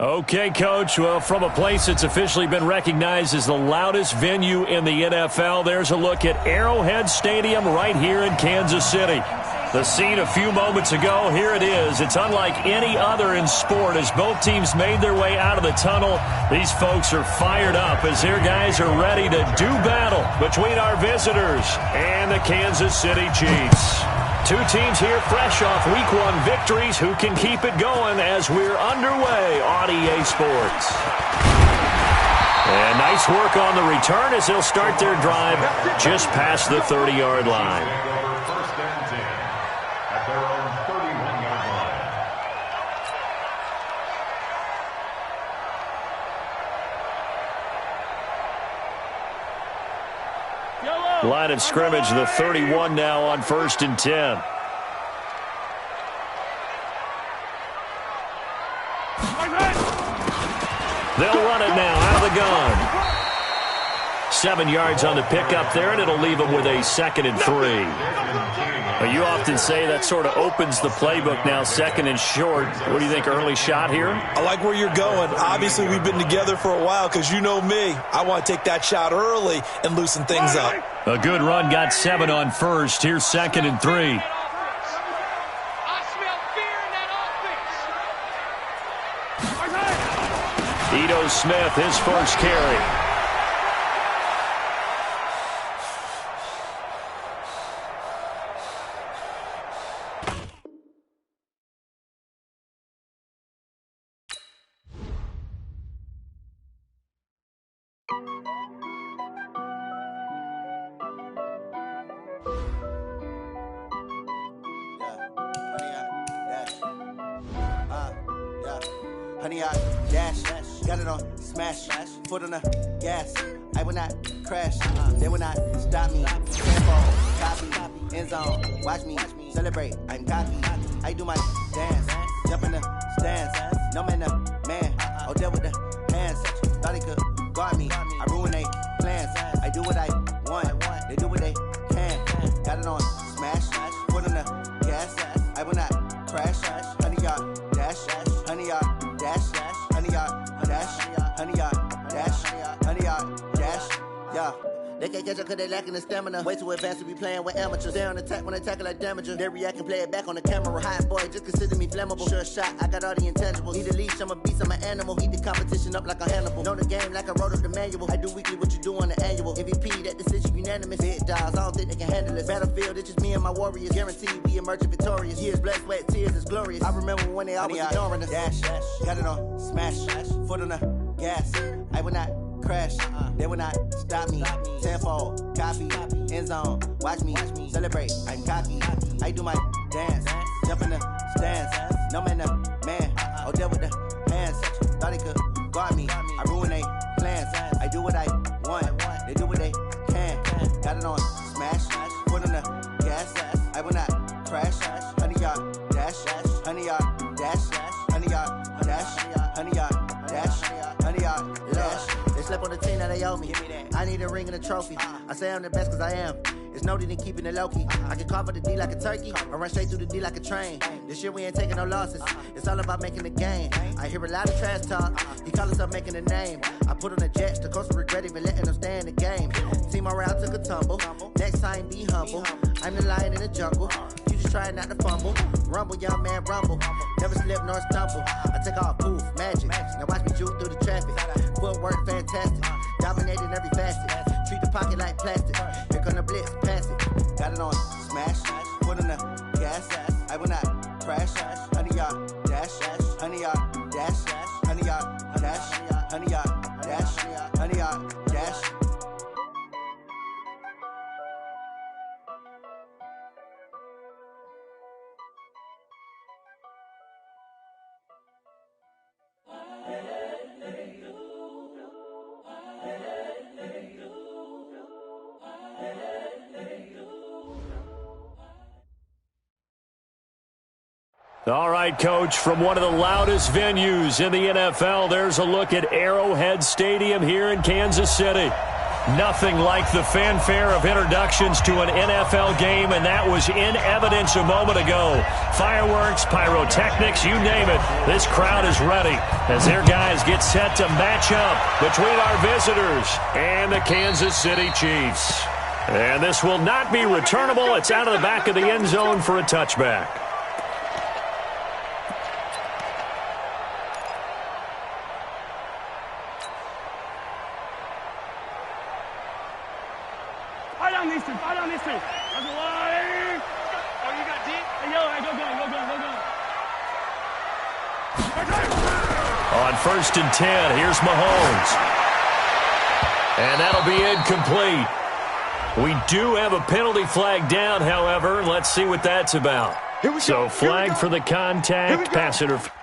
Okay, Coach. Well, from a place that's officially been recognized as the loudest venue in the NFL, there's a look at Arrowhead Stadium right here in Kansas City. The scene a few moments ago, here it is. It's unlike any other in sport as both teams made their way out of the tunnel. These folks are fired up as their guys are ready to do battle between our visitors and the Kansas City Chiefs. Two teams here fresh off Week 1 victories. Who can keep it going as we're underway on EA Sports? And nice work on the return as they'll start their drive just past the 30-yard line. Line of scrimmage, the 31 now on 1st and 10. They'll run it now out of the gun. 7 yards on the pickup there, and it'll leave them with a 2nd and 3. Well, you often say that sort of opens the playbook now, 2nd and short. What do you think, early shot here? I like where you're going. Obviously, we've been together for a while because you know me. I want to take that shot early and loosen things up. A good run, got 7 on 1st. Here's 2nd and 3. Ito Smith, his first carry. Honey, I dash, got it on smash, foot on the gas. I will not crash, they will not stop me. Tempo, copy, end zone, watch me celebrate. I'm cocky, I do my dance, jump in the stands. No man, man, oh there with the hands. Thought he could guard me, I ruin they plans. I do what I want, they do what they can. Got it on smash, foot on the gas. I will not crash, honey, y'all dash, honey, y'all. Dash, honey yard, dash, honey yard, dash, honey yard, dash, yeah. They can't catch up cause they lacking the stamina. Way too advanced to be playing with amateurs. They on attack when they tackle like damager. They react and play it back on the camera. Hot boy, just consider me flammable. Sure shot, I got all the intangibles. Need a leash, I'm a beast, I'm an animal. Eat the competition up like a Hannibal. Know the game like I wrote up the manual. I do weekly what you do on the annual. MVP, that decision unanimous. Big dogs, I don't think they can handle this. Battlefield, it's just me and my warriors. Guaranteed we emerging victorious. Years, blood, sweat, tears, it's glorious. I remember when they always ignoring us. Dash, got it on smash, foot on the gas. I will not crash, they will not stop me. Tenfold, copy, end zone, watch me celebrate. I'm cocky, I do my dance, jump in the stands. No man, man, oh there with the hands. Thought he could guard me, I ruin they plans. I do what I want, they do what they can. Got it on smash, foot on the gas. I will not crash, honey yard dash, honey yard dash, honey yard dash, honey yard dash, honey yard dash. Slept on the team that they owe me. I need a ring and a trophy. I say I'm the best cause I am. It's noted in keeping it low-key. I can carve up the D like a turkey or run straight through the D like a train. This year we ain't taking no losses. It's all about making the game. I hear a lot of trash talk. He call himself making a name. I put on the Jets. The coach will regret even letting them stay in the game. Team morale took a tumble. Next time be humble. I'm the lion in the jungle. You just try not to fumble. Rumble, young man, rumble. Never slip nor stumble. I take off poof, magic. Now watch me juke through the traffic. Footwork fantastic. Dominating every facet. Treat the pocket like plastic. Here come the blitz, pass it. Got it on smash. Foot on the gas. I will not crash. Honey yard dash. Honey yard dash. Honey yard dash. Honey yard dash. Honey yard dash. All right, Coach, from one of the loudest venues in the NFL, there's a look at Arrowhead Stadium here in Kansas City. Nothing like the fanfare of introductions to an NFL game, and that was in evidence a moment ago. Fireworks, pyrotechnics, you name it. This crowd is ready as their guys get set to match up between our visitors and the Kansas City Chiefs. And this will not be returnable. It's out of the back of the end zone for a touchback. On 1st and 10, here's Mahomes. And that'll be incomplete. We do have a penalty flag down, however. Let's see what that's about. So flag for the contact, pass interference.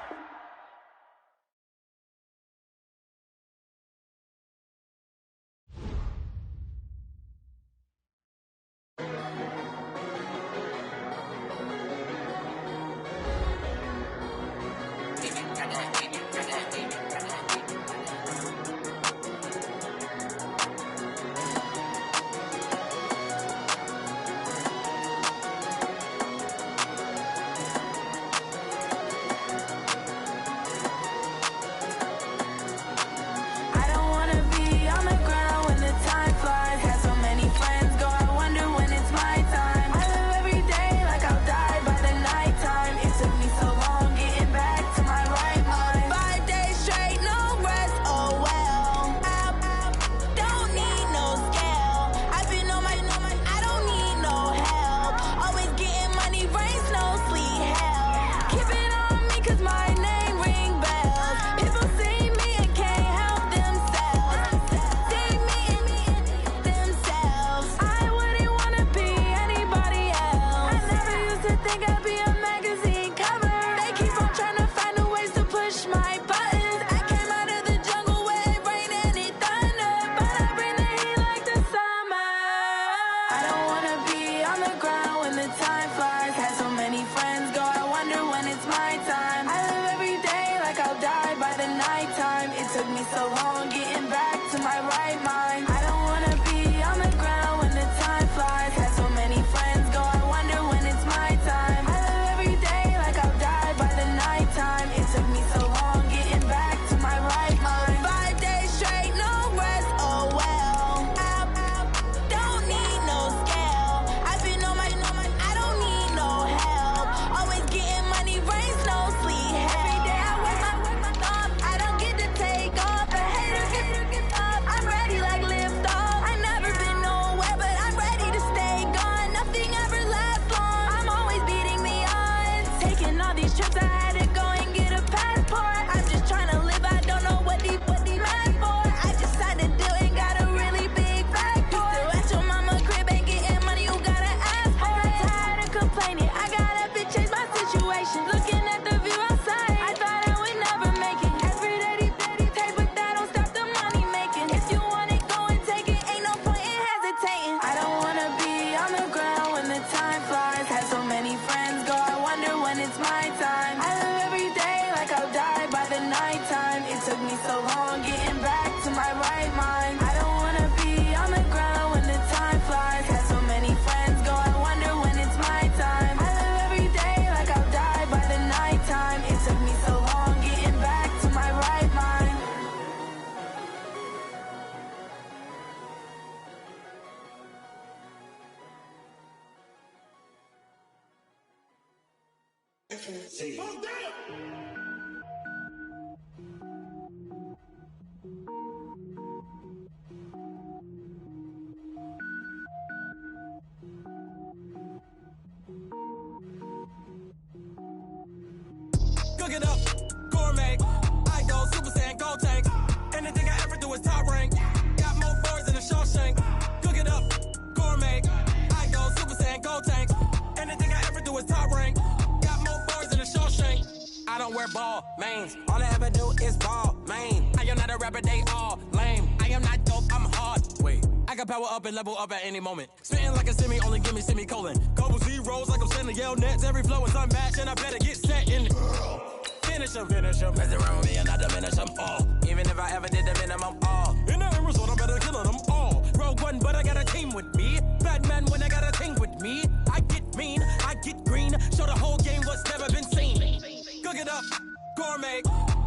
Cook it up, gourmet. I go Super Saiyan, go tank. Anything I ever do is top rank. Got more boards than a Shawshank. Cook it up, gourmet. I go Super Saiyan, go tank. Anything I ever do is top rank. Got more boards than a Shawshank. I don't wear ball mains. All I ever do is ball main. I am not a rapper, they all lame. I am not dope, I'm hard. Wait, I can power up and level up at any moment. Spitting like a semi, only give me semicolon. Couple zeros like I'm sending yell nets. Every flow is unmatched and I better get set in it. Finish them. Mess around with me and I diminish them all. Even if I ever did the minimum all. In the end result, I'm better killing them all. one, but I got a team with me. Bad man when I got a team with me. I get mean, I get green. Show the whole game what's never been seen. Cook it up, gourmet.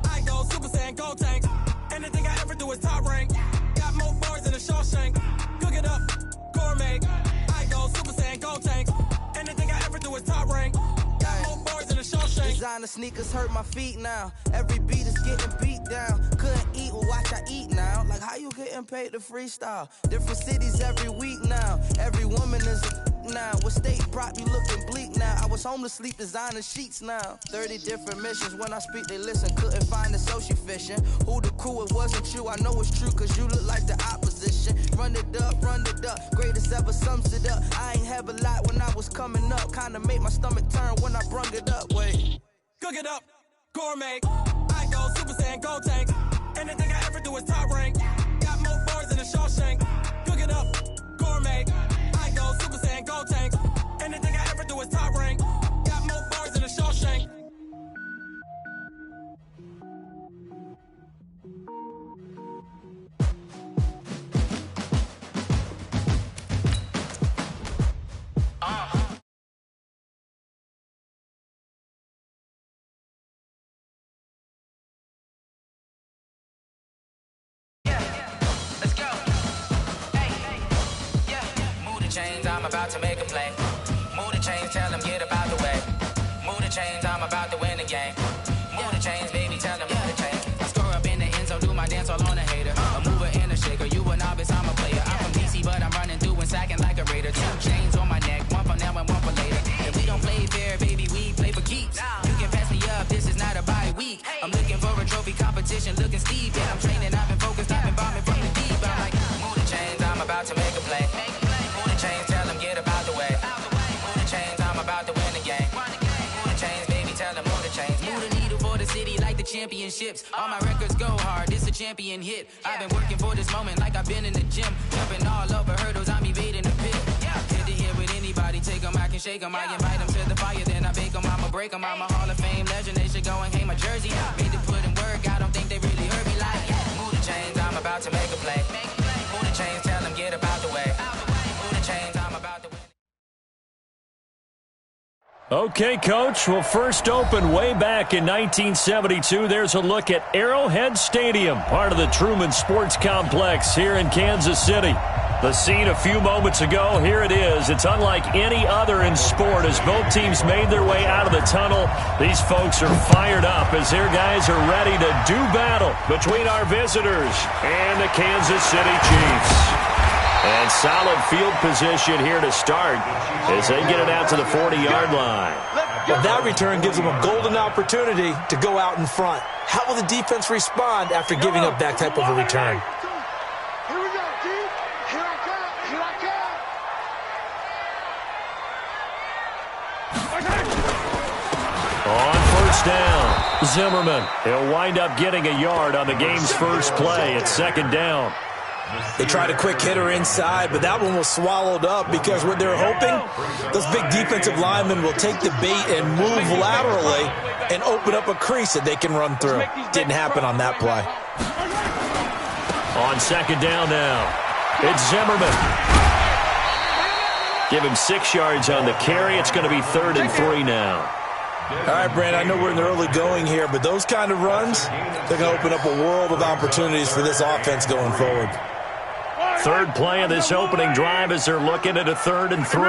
I go Super Saiyan, go tank. Anything I ever do is top rank. Got more bars than a Shawshank. Cook it up, gourmet. I go Super Saiyan, go tank. Anything I ever do is top rank. Got more bars than a Shawshank. Designer sneakers hurt my feet now. Every beat is getting beat down. Couldn't eat, well watch I eat now. Like how you getting paid to freestyle? Different cities every week now. Every woman is a now. What state brought me looking bleak now? I was home to sleep designing sheets now. 30 different missions. When I speak they listen. Couldn't find the social fishing. Who the crew? It wasn't you. I know it's true cause you look like the opposition. Run it up, greatest ever sums it up. I ain't have a lot when I was coming up. Kinda made my stomach turn when I brung it up. Wait. Cook it up, gourmet. I go Super Saiyan, go tank. Anything I ever do is top rank. Got more bars than a Shawshank. Cook it up, gourmet. I go Super Saiyan, go tank. Anything I ever do is top rank. Got more bars than a Shawshank. I'm about to make a play. Move the chains, tell them get about the way. Move the chains, I'm about to win the game. Move the chains, baby, tell them move the chains. I score up in the end zone, do my dance all on a hater. A mover and a shaker, you a novice, I'm a player. I'm from DC, but I'm running through and sacking like a raider. 2 chains on my neck, one for now and one for later. And we don't play fair, baby, we play for keeps. You can pass me up, this is not a bye week. I'm looking for a trophy competition, looking steep. Yeah, I'm training, I've been focused, I've been bombing from the deep. I'm like, move the chains, I'm about to make a play. Move the chains, tell them get about the way. Move the chains, I'm about to win the game. Move the chains, baby, tell them move the chains. Move the needle for the city like the championships. All my records go hard, this a champion hit. I've been working for this moment like I've been in the gym. Jumping all over hurdles, I'm evading the pit. Hit to hit with anybody, take them, I can shake them. I invite them to the fire, then I bake them. I'ma break them, I'm a Hall of Fame legend. They should go and hang my jersey. Made to put in work, I don't think they really heard me like. Move the chains, I'm about to make a play. Move the chains, tell them get about the way. Move the chains, I'm about to win. Okay, Coach. Well, first opened way back in 1972. There's a look at Arrowhead Stadium, part of the Truman Sports Complex here in Kansas City. The scene a few moments ago, here it is. It's unlike any other in sport as both teams made their way out of the tunnel. These folks are fired up as their guys are ready to do battle between our visitors and the Kansas City Chiefs. And solid field position here to start as they get it out to the 40-yard line. Well, that return gives them a golden opportunity to go out in front. How will the defense respond after giving up that type of a return? Here we go, D. Here I come. Here I come. On first down, Zimmerman. He'll wind up getting a yard on the game's first play at second down. They tried a quick hitter inside, but that one was swallowed up because what they're hoping, those big defensive linemen will take the bait and move laterally and open up a crease that they can run through. Didn't happen on that play. On second down now, it's Zimmerman. Give him 6 yards on the carry. It's going to be 3rd and 3 now. All right, Brand, I know we're in the early going here, but those kind of runs, they're going to open up a world of opportunities for this offense going forward. Third play of this opening drive as they're looking at a 3rd and 3.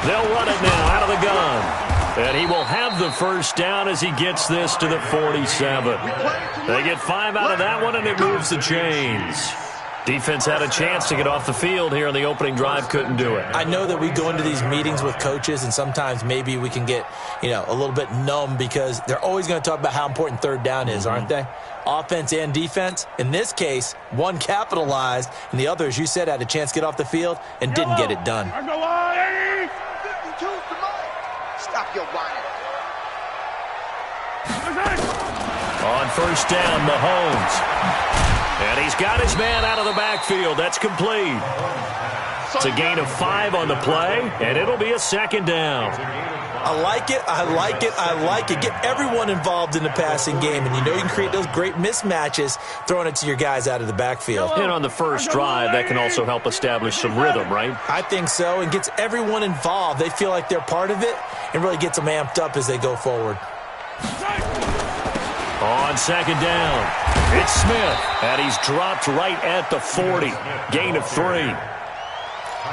They'll run it now out of the gun. And he will have the first down as he gets this to the 47. They get 5 out of that one, and it moves the chains. Defense had a chance to get off the field here on the opening drive, couldn't do it. I know that we go into these meetings with coaches, and sometimes maybe we can get, a little bit numb because they're always going to talk about how important third down is, aren't they? Offense and defense. In this case, one capitalized, and the other, as you said, had a chance to get off the field and didn't get it done. Stop your whining. On first down, Mahomes. And he's got his man out of the backfield. That's complete. It's a gain of 5 on the play, and it'll be a second down. I like it, I like it, I like it. Get everyone involved in the passing game, and you know you can create those great mismatches throwing it to your guys out of the backfield. And on the first drive, that can also help establish some rhythm, right? I think so, and gets everyone involved. They feel like they're part of it, and really gets them amped up as they go forward. On second down, it's Smith, and he's dropped right at the 40. Gain of 3.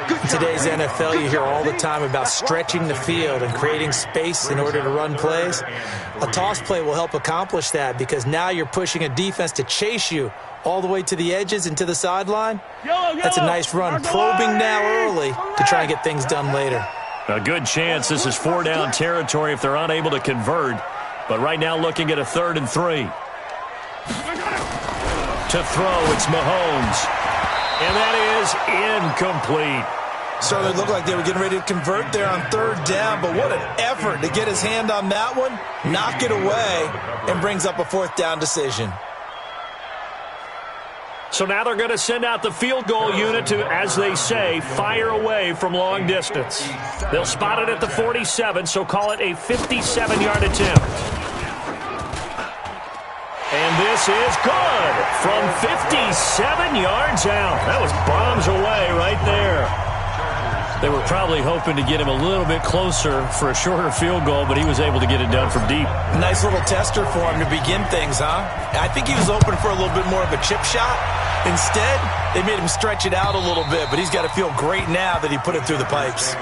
In today's NFL, you hear all the time about stretching the field and creating space in order to run plays. A toss play will help accomplish that because now you're pushing a defense to chase you all the way to the edges and to the sideline. That's a nice run, probing now early to try and get things done later. A good chance this is 4-down territory if they're unable to convert. But right now looking at a 3rd and 3. To throw, it's Mahomes. And that is incomplete. Certainly looked like they were getting ready to convert there on 3rd down, but what an effort to get his hand on that one, knock it away, and brings up a 4th down decision. So now they're going to send out the field goal unit to, as they say, fire away from long distance. They'll spot it at the 47, so call it a 57-yard attempt. And this is good from 57 yards out. That was bombs away right there. They were probably hoping to get him a little bit closer for a shorter field goal, but he was able to get it done from deep. Nice little tester for him to begin things, huh? I think he was open for a little bit more of a chip shot. Instead, they made him stretch it out a little bit, but he's got to feel great now that he put it through the pipes.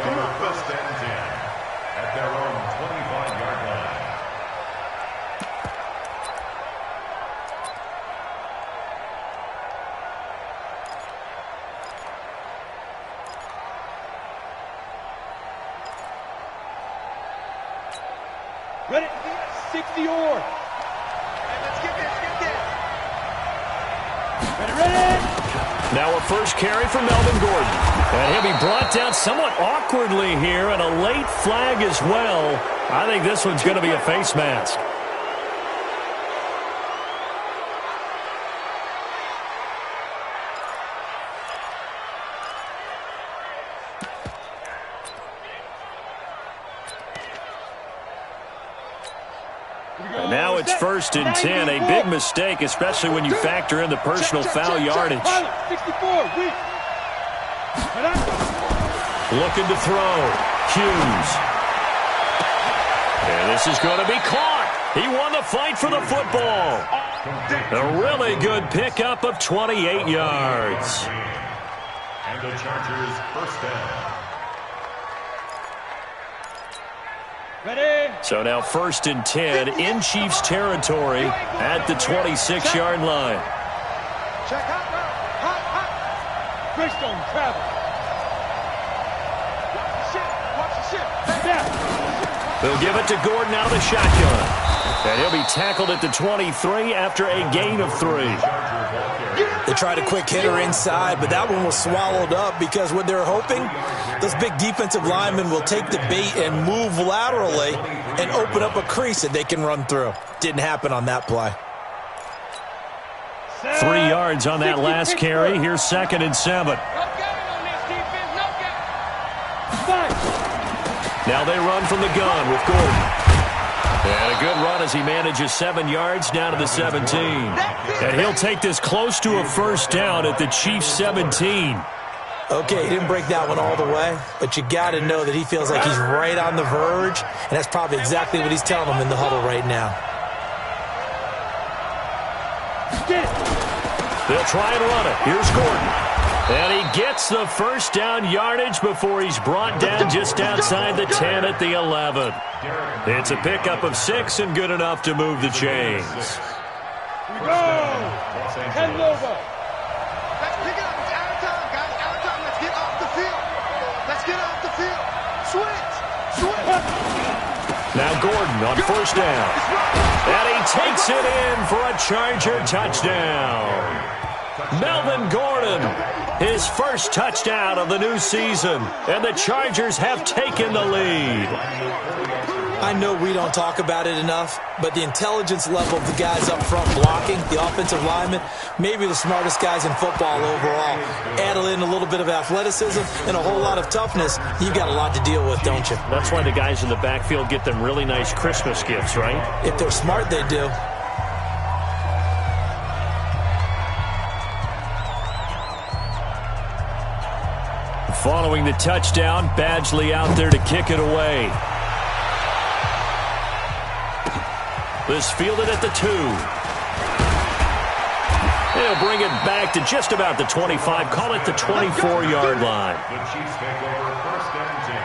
Ready? 60 or. Let's get there. Ready? Now a first carry for Melvin Gordon. And he'll be brought down somewhat awkwardly here, and a late flag as well. I think this one's going to be a face mask. And now it's 1st and 10, a big mistake, especially when you factor in the personal foul yardage. 64, Looking to throw. Hughes. And this is going to be caught. He won the fight for the football. A really good pickup of 28 yards. And the Chargers first down. Ready? So now 1st and 10 in Chiefs territory at the 26-yard line. Check out. Hot. Greystone travel. Watch the ship. Down. They'll give it to Gordon out of the shotgun. And he'll be tackled at the 23 after a gain of 3. They tried a quick hitter inside, but that one was swallowed up because what they're hoping, those big defensive linemen will take the bait and move laterally and open up a crease that they can run through. Didn't happen on that play. 3 yards on that last carry. Here's 2nd and 7. Now they run from the gun with Gordon. And a good run as he manages 7 yards down to the 17. And he'll take this close to a first down at the Chiefs' 17. Okay, he didn't break that one all the way, but you got to know that he feels like he's right on the verge, and that's probably exactly what he's telling them in the huddle right now. They'll try and run it. Here's Gordon. And he gets the first down yardage before he's brought down just outside the 10 at the 11. It's a pickup of 6 and good enough to move the chains. Go! Head over. Let's pick it up. It's out of time, guys. Out of time. Let's get off the field. Let's get off the field. Switch. Now Gordon on first down. And he takes it in for a Charger touchdown. Melvin Gordon, his first touchdown of the new season. And the Chargers have taken the lead. I know we don't talk about it enough, but the intelligence level of the guys up front blocking, the offensive linemen, maybe the smartest guys in football overall. Add in a little bit of athleticism and a whole lot of toughness, you've got a lot to deal with, don't you? That's why the guys in the backfield get them really nice Christmas gifts, right? If they're smart, they do. Following the touchdown, Badgley out there to kick it away. This fielded at the 2. He'll bring it back to just about the 25. Call it the 24-yard line. The Chiefs take over 1st and 10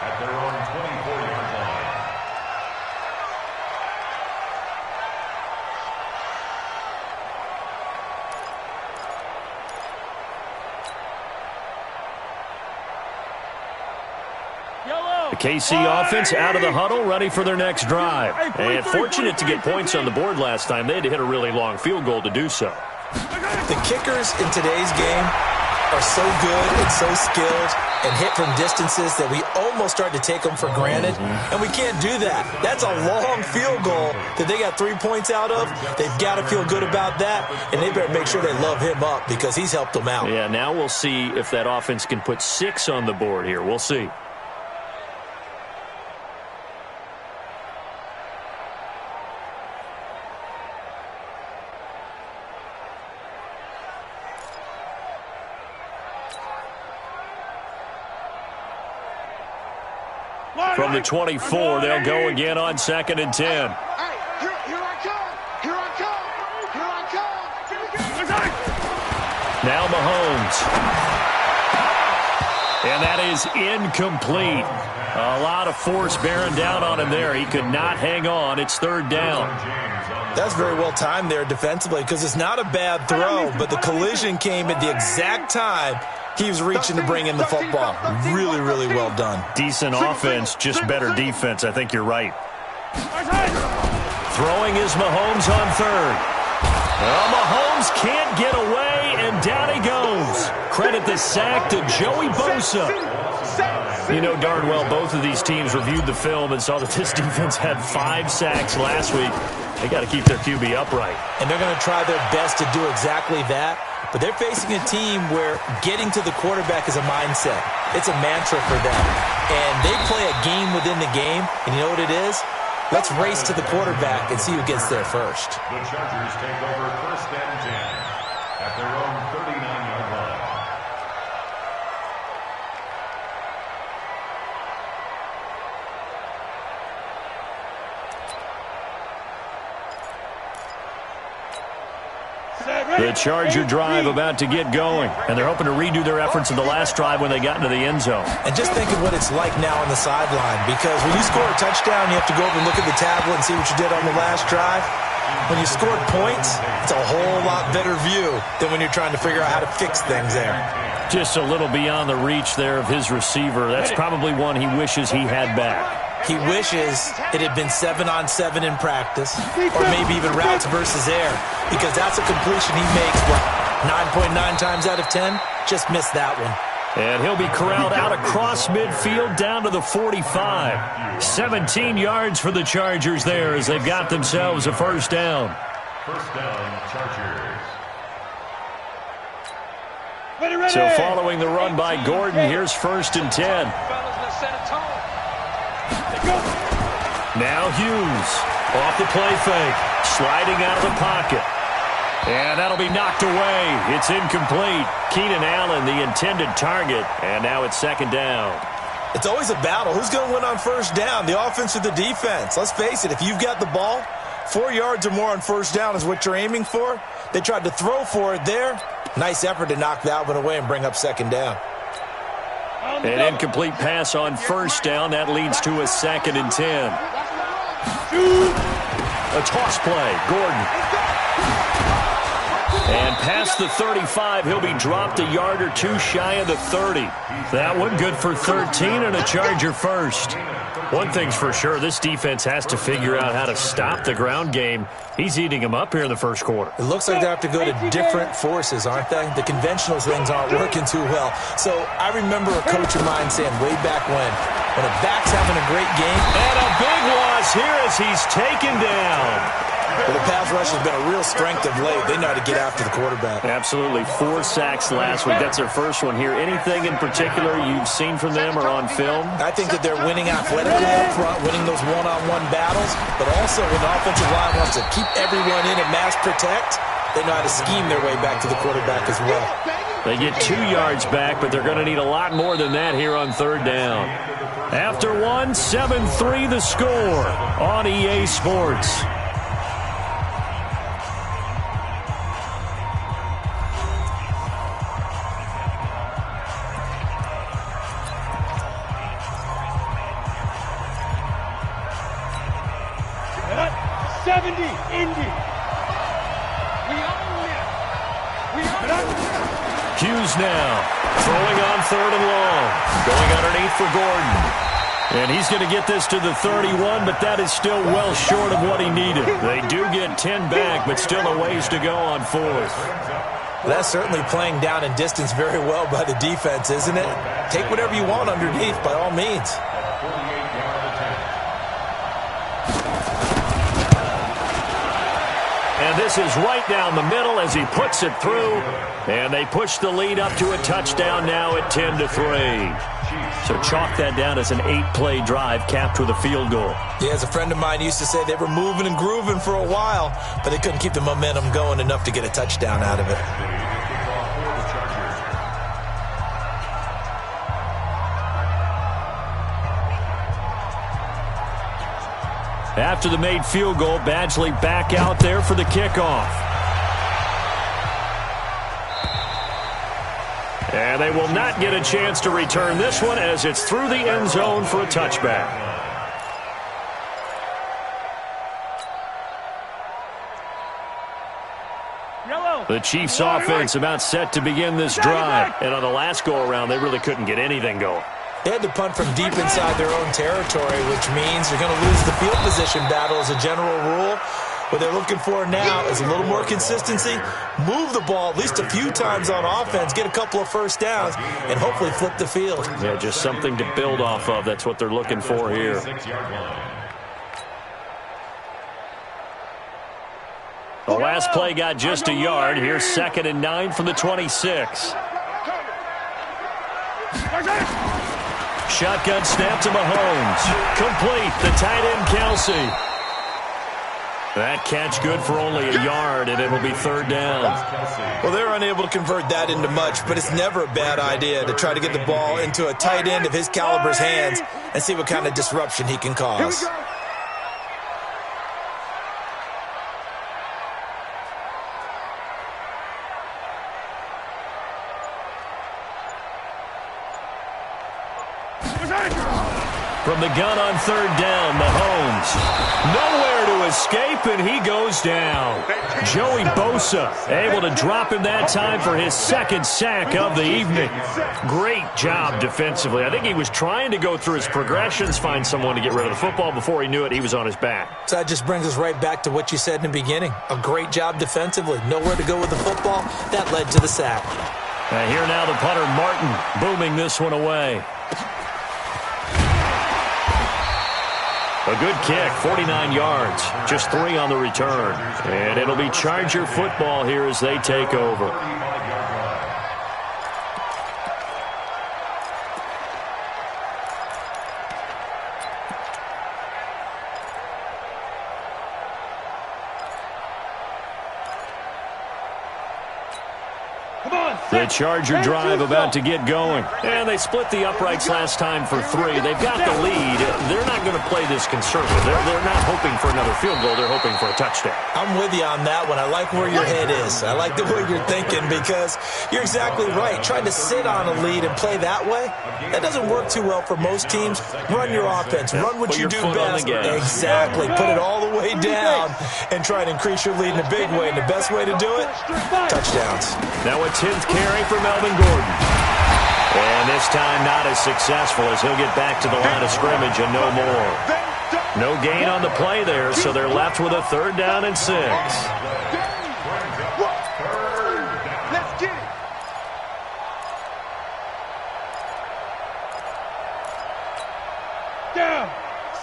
at their own 24-yard line. The KC offense out of the huddle, ready for their next drive. And fortunate to get points on the board last time. They had to hit a really long field goal to do so. The kickers in today's game are so good and so skilled and hit from distances that we almost start to take them for granted. And we can't do that. That's a long field goal that they got 3 points out of. They've got to feel good about that, and they better make sure they love him up because he's helped them out. Yeah, now we'll see if that offense can put 6 on the board here. We'll see. From the 24, they'll go again on 2nd and 10. Here I come. Here I come. Here I come. Now Mahomes. And that is incomplete. A lot of force bearing down on him there. He could not hang on. It's 3rd down. That's very well timed there defensively because it's not a bad throw, but the collision came at the exact time he was reaching to bring in the football. Really, really well done. Decent offense, just better defense. I think you're right. Throwing is Mahomes on 3rd. Well, Mahomes can't get away, and down he goes. Credit the sack to Joey Bosa. You know darn well both of these teams reviewed the film and saw that this defense had 5 sacks last week. They got to keep their QB upright. And they're going to try their best to do exactly that. But they're facing a team where getting to the quarterback is a mindset. It's a mantra for them. And they play a game within the game. And you know what it is? Let's race to the quarterback and see who gets there first. The Chargers take over 1st and 10 at their own 39-yard line. The Charger drive about to get going, and they're hoping to redo their efforts in the last drive when they got into the end zone. And just think of what it's like now on the sideline, because when you score a touchdown, you have to go over and look at the tablet and see what you did on the last drive. When you scored points, it's a whole lot better view than when you're trying to figure out how to fix things there. Just a little beyond the reach there of his receiver. That's probably one he wishes he had back. He wishes it had been 7-on-7 in practice, or maybe even routes versus air, because that's a completion he makes, what, 9.9 times out of 10? Just missed that one. And he'll be corralled out across midfield down to the 45. 17 yards for the Chargers there as they've got themselves a 1st down. 1st down, Chargers. So following the run by Gordon, here's 1st and 10. Now Hughes off the play fake, sliding out of the pocket. And that'll be knocked away. It's incomplete. Keenan Allen, the intended target, and now it's 2nd down. It's always a battle. Who's going to win on 1st down, the offense or the defense? Let's face it, if you've got the ball, 4 yards or more on 1st down is what you're aiming for. They tried to throw for it there. Nice effort to knock that one away and bring up 2nd down. An incomplete pass on 1st down. That leads to a 2nd and 10. A toss play. Gordon. And past the 35, he'll be dropped a yard or 2 shy of the 30. That one good for 13 and a Charger 1st. One thing's for sure, this defense has to figure out how to stop the ground game. He's eating them up here in the 1st quarter. It looks like they have to go to different forces, aren't they? The conventional things aren't working too well. So I remember a coach of mine saying way back when, when a back's having a great game. And a big loss here as he's taken down. Well, the pass rush has been a real strength of late. They know how to get after the quarterback. Absolutely. 4 sacks last week. That's their first one here. Anything in particular you've seen from them or on film? I think that they're winning athletically up front, winning those one-on-one battles, but also when the offensive line wants to keep everyone in and mass protect, they know how to scheme their way back to the quarterback as well. They get 2 yards back, but they're going to need a lot more than that here on 3rd down. After 1, 7-3 the score on EA Sports. Hughes now throwing on 3rd and long. Going underneath for Gordon. And he's going to get this to the 31, but that is still well short of what he needed. They do get 10 back, but still a ways to go on 4th. That's certainly playing down in distance very well by the defense, isn't it? Take whatever you want underneath, by all means. And this is right down the middle as he puts it through. And they push the lead up to a touchdown now at 10-3. So chalk that down as an 8-play drive capped with a field goal. Yeah, as a friend of mine used to say, they were moving and grooving for a while, but they couldn't keep the momentum going enough to get a touchdown out of it. After the made field goal, Badgley back out there for the kickoff. And they will not get a chance to return this one as it's through the end zone for a touchback. The Chiefs offense about set to begin this drive. And on the last go-around, they really couldn't get anything going. They had to punt from deep inside their own territory, which means you're going to lose the field position battle as a general rule. What they're looking for now is a little more consistency, move the ball at least a few times on offense, get a couple of first downs, and hopefully flip the field. Yeah, just something to build off of. That's what they're looking for here. The last play got just a yard. Here's 2nd and 9 from the 26. Shotgun snap to Mahomes. Complete. The tight end, Kelsey. That catch good for only a yard, and it'll be 3rd down. Well, they're unable to convert that into much, but it's never a bad idea to try to get the ball into a tight end of his caliber's hands and see what kind of disruption he can cause. From the gun on 3rd down, Mahomes. Nowhere to escape, and he goes down. Joey Bosa able to drop him that time for his 2nd sack of the evening. Great job defensively. I think he was trying to go through his progressions, find someone to get rid of the football. Before he knew it, he was on his back. So that just brings us right back to what you said in the beginning. A great job defensively. Nowhere to go with the football. That led to the sack. And here now the punter, Martin, booming this one away. A good kick, 49 yards, just 3 on the return. And it'll be Charger football here as they take over. The Charger drive about to get going. And they split the uprights last time for 3. They've got the lead. They're not going to play this conservative. They're not hoping for another field goal. They're hoping for a touchdown. I'm with you on that one. I like where your head is. I like the way you're thinking because you're exactly right. Trying to sit on a lead and play that way, that doesn't work too well for most teams. Run your offense. Run what you do best. Exactly. Put it all the way down and try to increase your lead in a big way. And the best way to do it, touchdowns. Now a 10th carry for Melvin Gordon. And this time not as successful as he'll get back to the line of scrimmage and no more. No gain on the play there, so they're left with a 3rd down and 6. Let's get it. First down.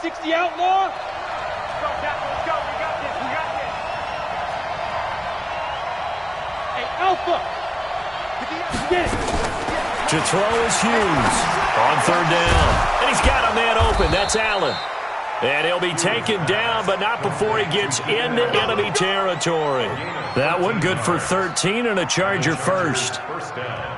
60 outlaw. Let's go, Captain. Let's go. We got this. We got this. Hey, Alpha. To throw is Hughes on third down. And he's got a man open. That's Allen. And he'll be taken down, but not before he gets into enemy territory. That one good for 13 and a Charger first. First down.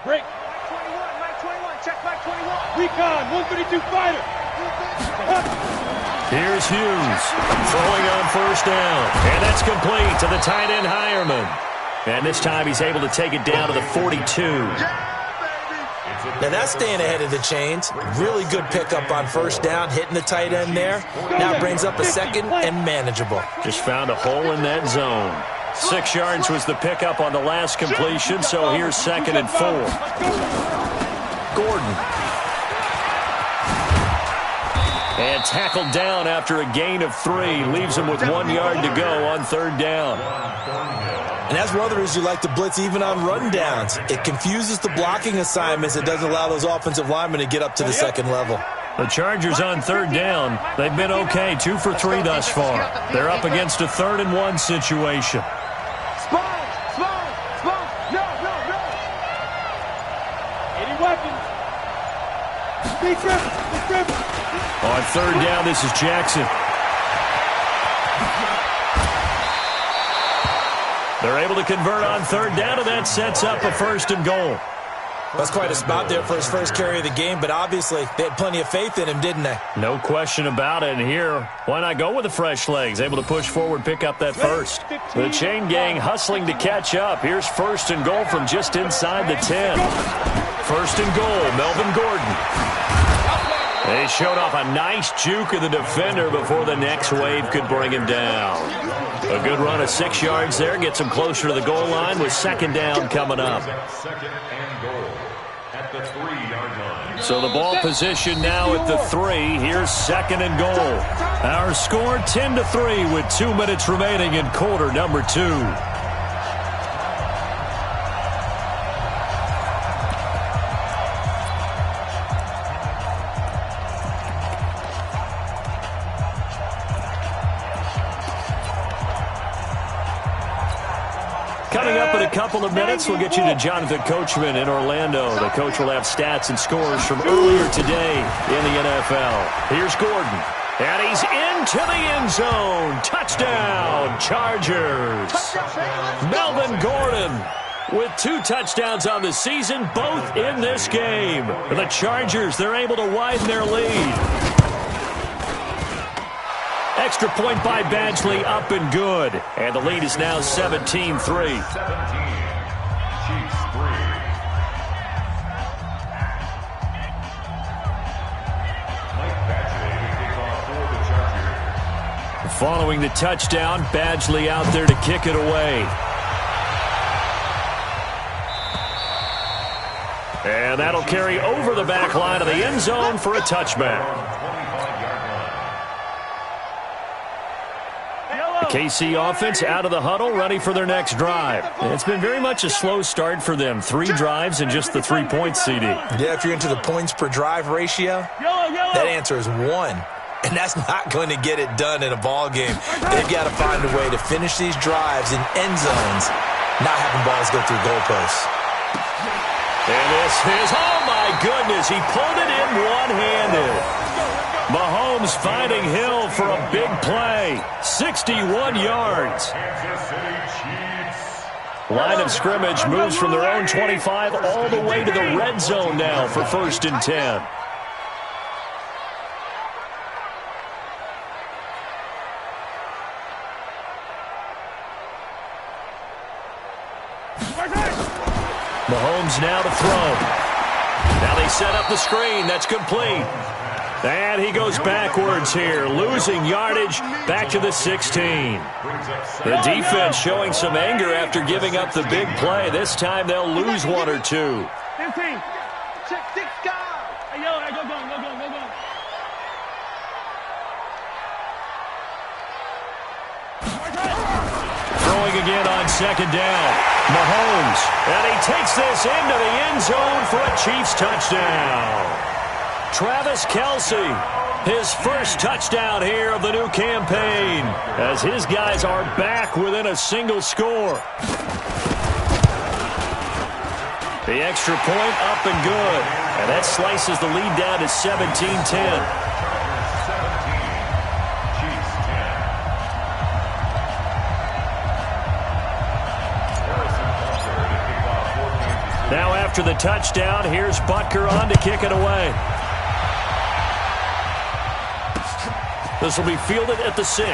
Break. Mike 21. Check Mike 21. Recon. 132 fighter. Here's Hughes throwing on first down. And that's complete to the tight end Hireman. And this time he's able to take it down to the 42. Now that's staying ahead of the chains. Really good pickup on first down, hitting the tight end there. Now brings up a second and manageable. Just found a hole in that zone. 6 yards was the pickup on the last completion, so here's 2nd and 4. Gordon. And tackled down after a gain of 3. Leaves him with 1 yard to go on third down. And that's one of the reasons you like to blitz even on rundowns. It confuses the blocking assignments. It doesn't allow those offensive linemen to get up to the second level. The Chargers on third down. They've been okay, 2 for 3 thus far. They're up against a 3rd and 1 situation. On third down, this is Jackson. They're able to convert on third down, and that sets up a 1st and goal. That's quite a spot there for his first carry of the game, but obviously they had plenty of faith in him, didn't they? No question about it. And here, why not go with the fresh legs? Able to push forward, pick up that first. The chain gang hustling to catch up. Here's 1st and goal from just inside the 10. 1st and goal, Melvin Gordon. They showed off a nice juke of the defender before the next wave could bring him down. A good run of 6 yards there gets him closer to the goal line with 2nd down coming up. 2nd and goal at the 3-yard line. So the ball position now at the 3. Here's 2nd and goal. Our score 10-3 with 2 minutes remaining in quarter number 2. Coming up in a couple of minutes, we'll get you to Jonathan Coachman in Orlando. The coach will have stats and scores from earlier today in the NFL. Here's Gordon, and he's into the end zone. Touchdown, Chargers. Melvin Gordon with 2 touchdowns on the season, both in this game. The Chargers, they're able to widen their lead. Extra point by Badgley, up and good. And the lead is now 17-3. 17. Chiefs 3. Mike Badgley to kick off for the Chargers. Following the touchdown, Badgley out there to kick it away. And that'll carry over the back line of the end zone for a touchback. KC offense out of the huddle, ready for their next drive. It's been very much a slow start for them. 3 drives and just the 3 points, CD. Yeah, if you're into the points per drive ratio, that answer is 1. And that's not going to get it done in a ball game. They've got to find a way to finish these drives in end zones, not having balls go through goalposts. And this is, oh my goodness, he pulled it in one-handed. Mahomes finding Hill for a big play. 61 yards. Line of scrimmage moves from their own 25 all the way to the red zone now for 1st and 10. Mahomes now to throw. Now they set up the screen. That's complete. And he goes backwards here, losing yardage back to the 16. The defense showing some anger after giving up the big play. This time they'll lose 1 or 2. 15. Check 6 guys. Hey, yo, go. again on second down. Mahomes, and he takes this into the end zone for a Chiefs touchdown. Travis Kelce, his first touchdown here of the new campaign, as his guys are back within a single score. The extra point up and good, and that slices the lead down to 17-10. Now after the touchdown, here's Butker on to kick it away. This will be fielded at the 6.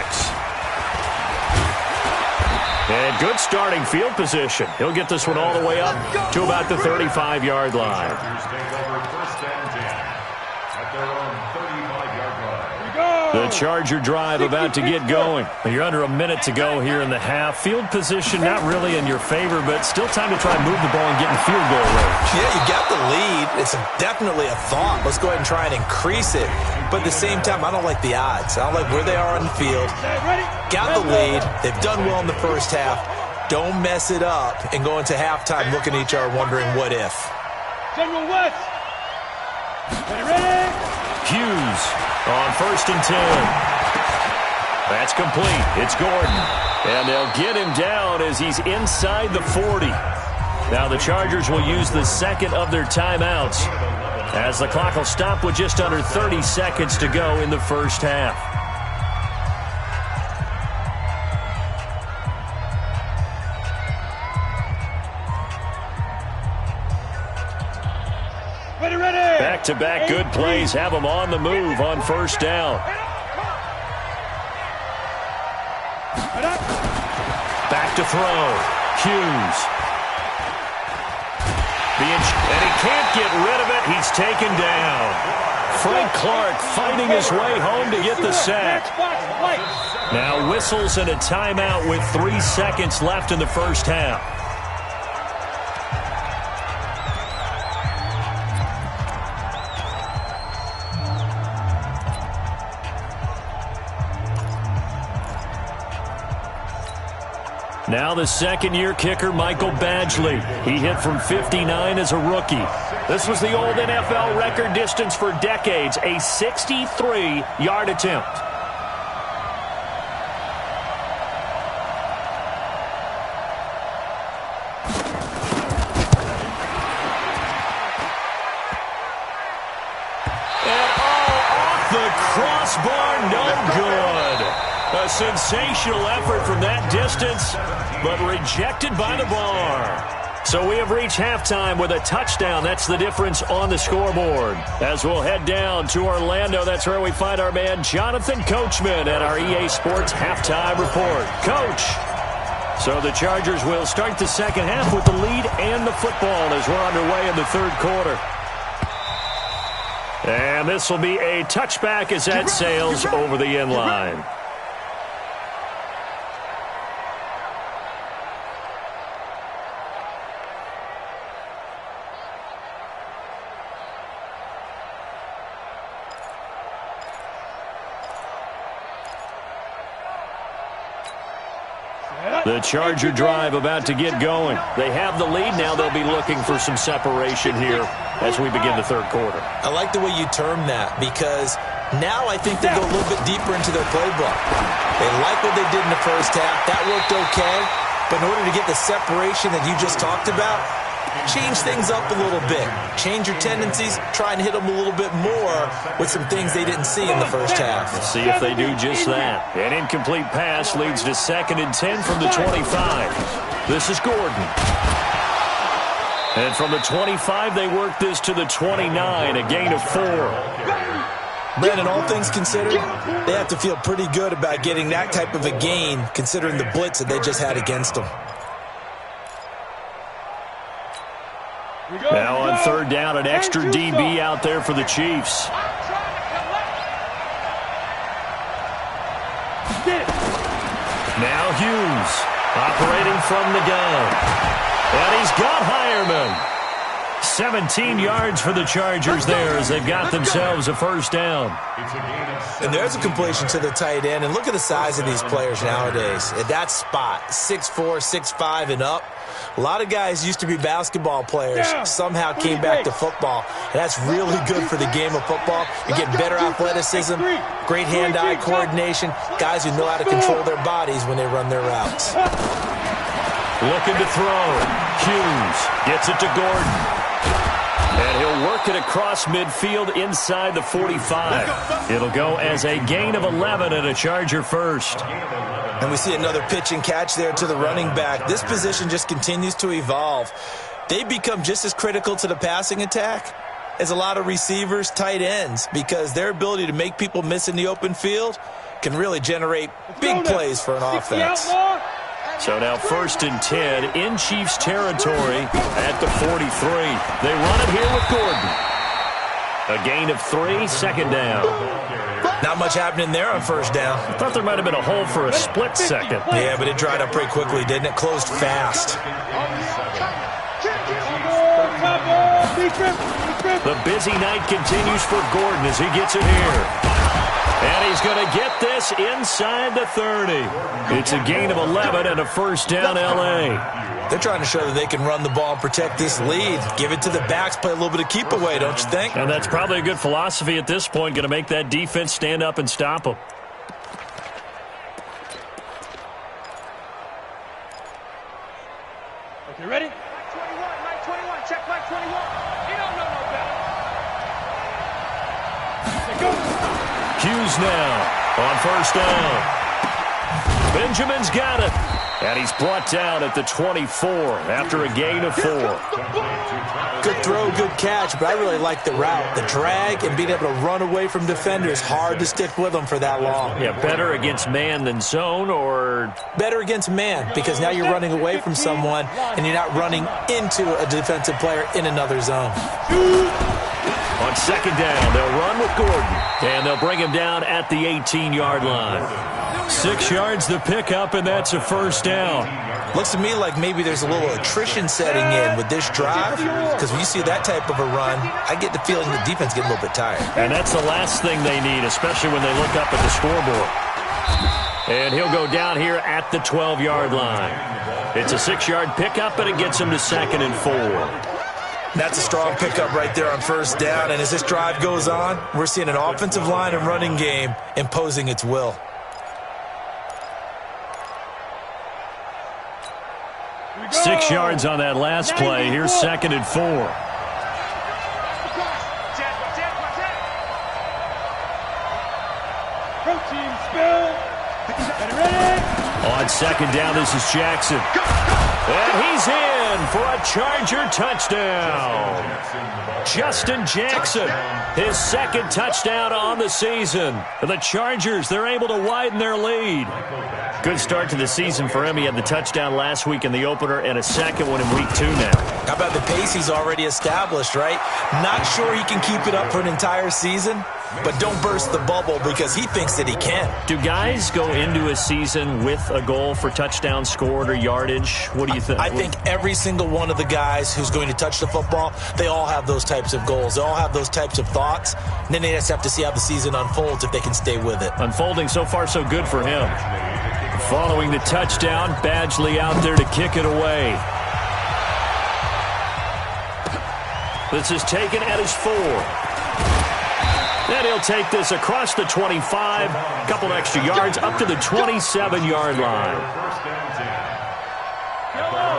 And good starting field position. He'll get this one all the way up to about the 35-yard line. The Charger drive about to get going. You're under a minute to go here in the half. Field position not really in your favor, but still time to try and move the ball and get in field goal range. Yeah, you got the lead. It's definitely a thought. Let's go ahead and try and increase it. But at the same time, I don't like the odds. I don't like where they are on the field. Got the lead. They've done well in the first half. Don't mess it up and go into halftime looking at each other wondering what if. General West. Ready? Hughes on 1st and 10. That's complete. It's Gordon. And they'll get him down as he's inside the 40. Now the Chargers will use the second of their timeouts, as the clock will stop with just under 30 seconds to go in the first half. Ready. Back-to-back good plays have them on the move on first down. Back to throw. Hughes. And he can't get rid of it. He's taken down. Frank Clark fighting his way home to get the sack. Now whistles and a timeout with 3 seconds left in the first half. Now the second-year kicker, Michael Badgley. He hit from 59 as a rookie. This was the old NFL record distance for decades, a 63-yard attempt. And off the crossbar, no good. A sensational effort from that distance, but rejected by the bar. So we have reached halftime with a touchdown. That's the difference on the scoreboard. As we'll head down to Orlando, that's where we find our man Jonathan Coachman at our EA Sports Halftime Report. Coach, so the Chargers will start the second half with the lead and the football as we're underway in the third quarter. And this will be a touchback as that sails over the end line. The Charger drive about to get going. They have the lead. Now they'll be looking for some separation here as we begin the third quarter. I like the way you term that, because now I think they go a little bit deeper into their playbook. They like what they did in the first half. That worked okay. But in order to get the separation that you just talked about, change things up a little bit. Change your tendencies. Try and hit them a little bit more with some things they didn't see in the first half. Let's see if they do just that. An incomplete pass leads to 2nd and 10 from the 25. This is Gordon. And from the 25, they work this to the 29, a gain of 4. Brandon, all things considered, they have to feel pretty good about getting that type of a gain, considering the blitz that they just had against them. Now on third down, an extra DB out there for the Chiefs. Now Hughes operating from the gun. And he's got Hireman. 17 yards for the Chargers there as they've got themselves a first down. And there's a completion to the tight end. And look at the size of these players nowadays. At that spot, 6'4", 6'5", and up. A lot of guys used to be basketball players, somehow came back to football. And that's really good for the game of football. You're getting better athleticism, great hand-eye coordination, guys who know how to control their bodies when they run their routes. Looking to throw. Hughes gets it to Gordon. And he'll work it across midfield inside the 45. It'll go as a gain of 11 and a Charger first. And we see another pitch and catch there to the running back. This position just continues to evolve. They become just as critical to the passing attack as a lot of receivers, tight ends, because their ability to make people miss in the open field can really generate big plays for an offense. So now 1st and 10 in Chiefs territory at the 43. They run it here with Gordon. A gain of 3, second down. Not much happening there on first down. I thought there might have been a hole for a split second. Yeah, but it dried up pretty quickly, didn't it? Closed fast. The busy night continues for Gordon as he gets it here. And he's going to get this inside the 30. It's a gain of 11 and a first down, L.A. They're trying to show that they can run the ball and protect this lead. Give it to the backs, play a little bit of keep away, don't you think? And that's probably a good philosophy at this point, going to make that defense stand up and stop them. Okay, ready? Mike 21, check Mike 21. You don't know no better. Hughes now on first down. Benjamin's got it. And he's brought down at the 24 after a gain of 4. Good throw, good catch, but I really like the route. The drag and being able to run away from defenders, hard to stick with them for that long. Yeah, better against man than zone, or? Better against man, because now you're running away from someone and you're not running into a defensive player in another zone. On second down, they'll run with Gordon, and they'll bring him down at the 18-yard line. 6 yards the pickup, and that's a first down. Looks to me like maybe there's a little attrition setting in with this drive, because when you see that type of a run, I get the feeling the defense getting a little bit tired. And that's the last thing they need, especially when they look up at the scoreboard. And he'll go down here at the 12-yard line. It's a 6-yard pickup, and it gets him to 2nd and 4. That's a strong pickup right there on first down, and as this drive goes on, we're seeing an offensive line and running game imposing its will. Six yards on that last play. Here's 2nd and 4. Protein spill. Ready? On second down, this is Jackson. And he's in for a Charger touchdown. Justin Jackson, his 2nd touchdown on the season. The Chargers, they're able to widen their lead. Good start to the season for him. He had the touchdown last week in the opener and a second one in week 2 now. How about the pace he's already established, right? Not sure he can keep it up for an entire season, but don't burst the bubble because he thinks that he can. Do guys go into a season with a goal for touchdown scored or yardage? What do you think? I think every single one of the guys who's going to touch the football, they all have those types of goals. They all have those types of thoughts. And then they just have to see how the season unfolds if they can stay with it. Unfolding so far so good for him. Following the touchdown, Badgley out there to kick it away. This is taken at his 4. Then he'll take this across the 25, a couple extra yards up to the 27-yard line.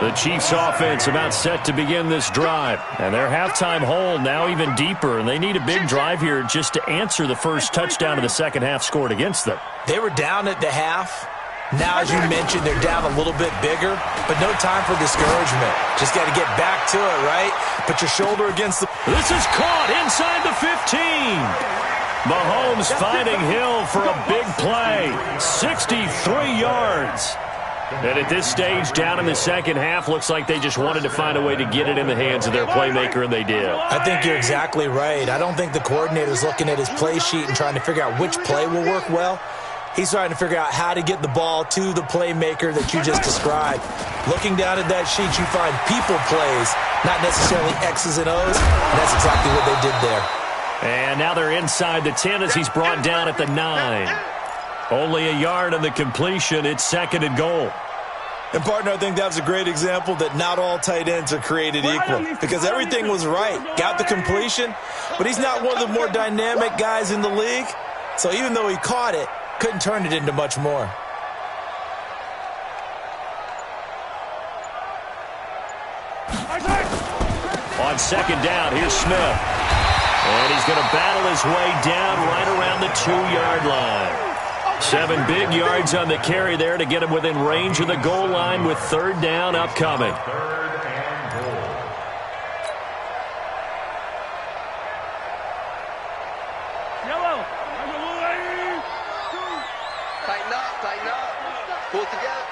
The Chiefs offense about set to begin this drive. And their halftime hole now even deeper. And they need a big drive here just to answer the first touchdown of the second half scored against them. They were down at the half. Now, as you mentioned, they're down a little bit bigger, but no time for discouragement. Just got to get back to it, right? Put your shoulder against the... This is caught inside the 15. Mahomes finding Hill for a big play. 63 yards. And at this stage, down in the second half, looks like they just wanted to find a way to get it in the hands of their playmaker, and they did. I think you're exactly right. I don't think the coordinator's looking at his play sheet and trying to figure out which play will work well. He's trying to figure out how to get the ball to the playmaker that you just described. Looking down at that sheet, you find people plays not necessarily X's and O's, and that's exactly what they did there. And now they're inside the 10 as he's brought down at the 9. Only a yard on the completion. It's 2nd and goal. And, partner, I think that was a great example that not all tight ends are created equal because everything was right. Got the completion, but he's not one of the more dynamic guys in the league. So even though he caught it, couldn't turn it into much more. On 2nd down, here's Smith. And he's going to battle his way down right around the 2-yard line. 7 big yards on the carry there to get him within range of the goal line with 3rd down upcoming. Yellow. Tighten up. Pull it together.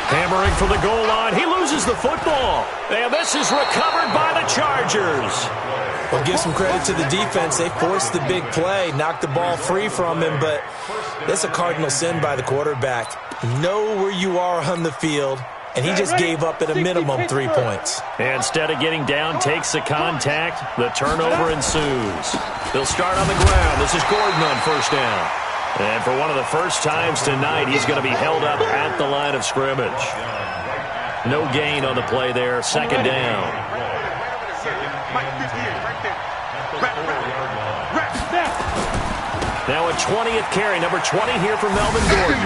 Hammering for the goal line. He loses the football. And this is recovered by the Chargers. Well, give some credit to the defense. They forced the big play, knocked the ball free from him, but that's a cardinal sin by the quarterback. Know where you are on the field, and he just gave up at a minimum 3 points. And instead of getting down, takes the contact. The turnover ensues. They'll start on the ground. This is Gordon on 1st down. And for one of the first times tonight, he's going to be held up at the line of scrimmage. No gain on the play there. 2nd down. Now a 20th carry, number 20 here for Melvin Gordon.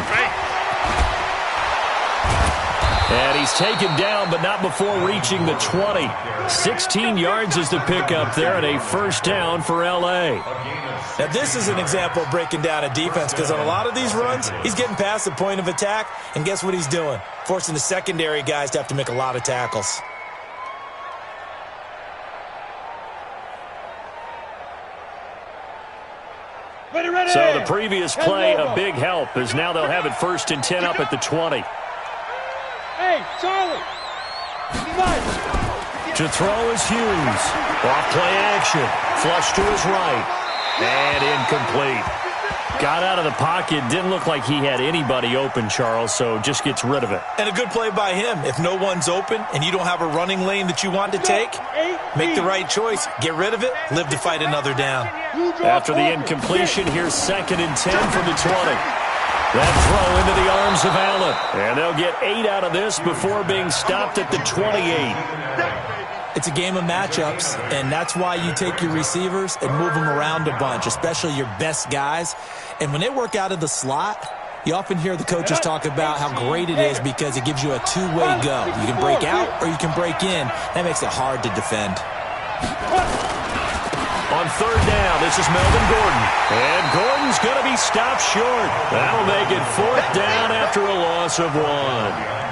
And he's taken down, but not before reaching the 20. 16 yards is the pickup there, and a 1st down for L.A. Now, this is an example of breaking down a defense because on a lot of these runs, he's getting past the point of attack, and guess what he's doing? Forcing the secondary guys to have to make a lot of tackles. So the previous play, a big help, as now they'll have it 1st and 10 up at the 20. Hey, Charlie. To throw is Hughes. Off play action. Flush to his right. And incomplete. Got out of the pocket. Didn't look like he had anybody open, Charles, so just gets rid of it. And a good play by him. If no one's open and you don't have a running lane that you want to take, make the right choice. Get rid of it. Live to fight another down. After the incompletion, here's 2nd and 10 from the 20. That throw into the arms of Allen. And they'll get 8 out of this before being stopped at the 28. It's a game of matchups, and that's why you take your receivers and move them around a bunch, especially your best guys. And when they work out of the slot, you often hear the coaches talk about how great it is because it gives you a two-way go. You can break out or you can break in. That makes it hard to defend. On 3rd down, this is Melvin Gordon. And Gordon's going to be stopped short. That'll make it 4th down after a loss of 1.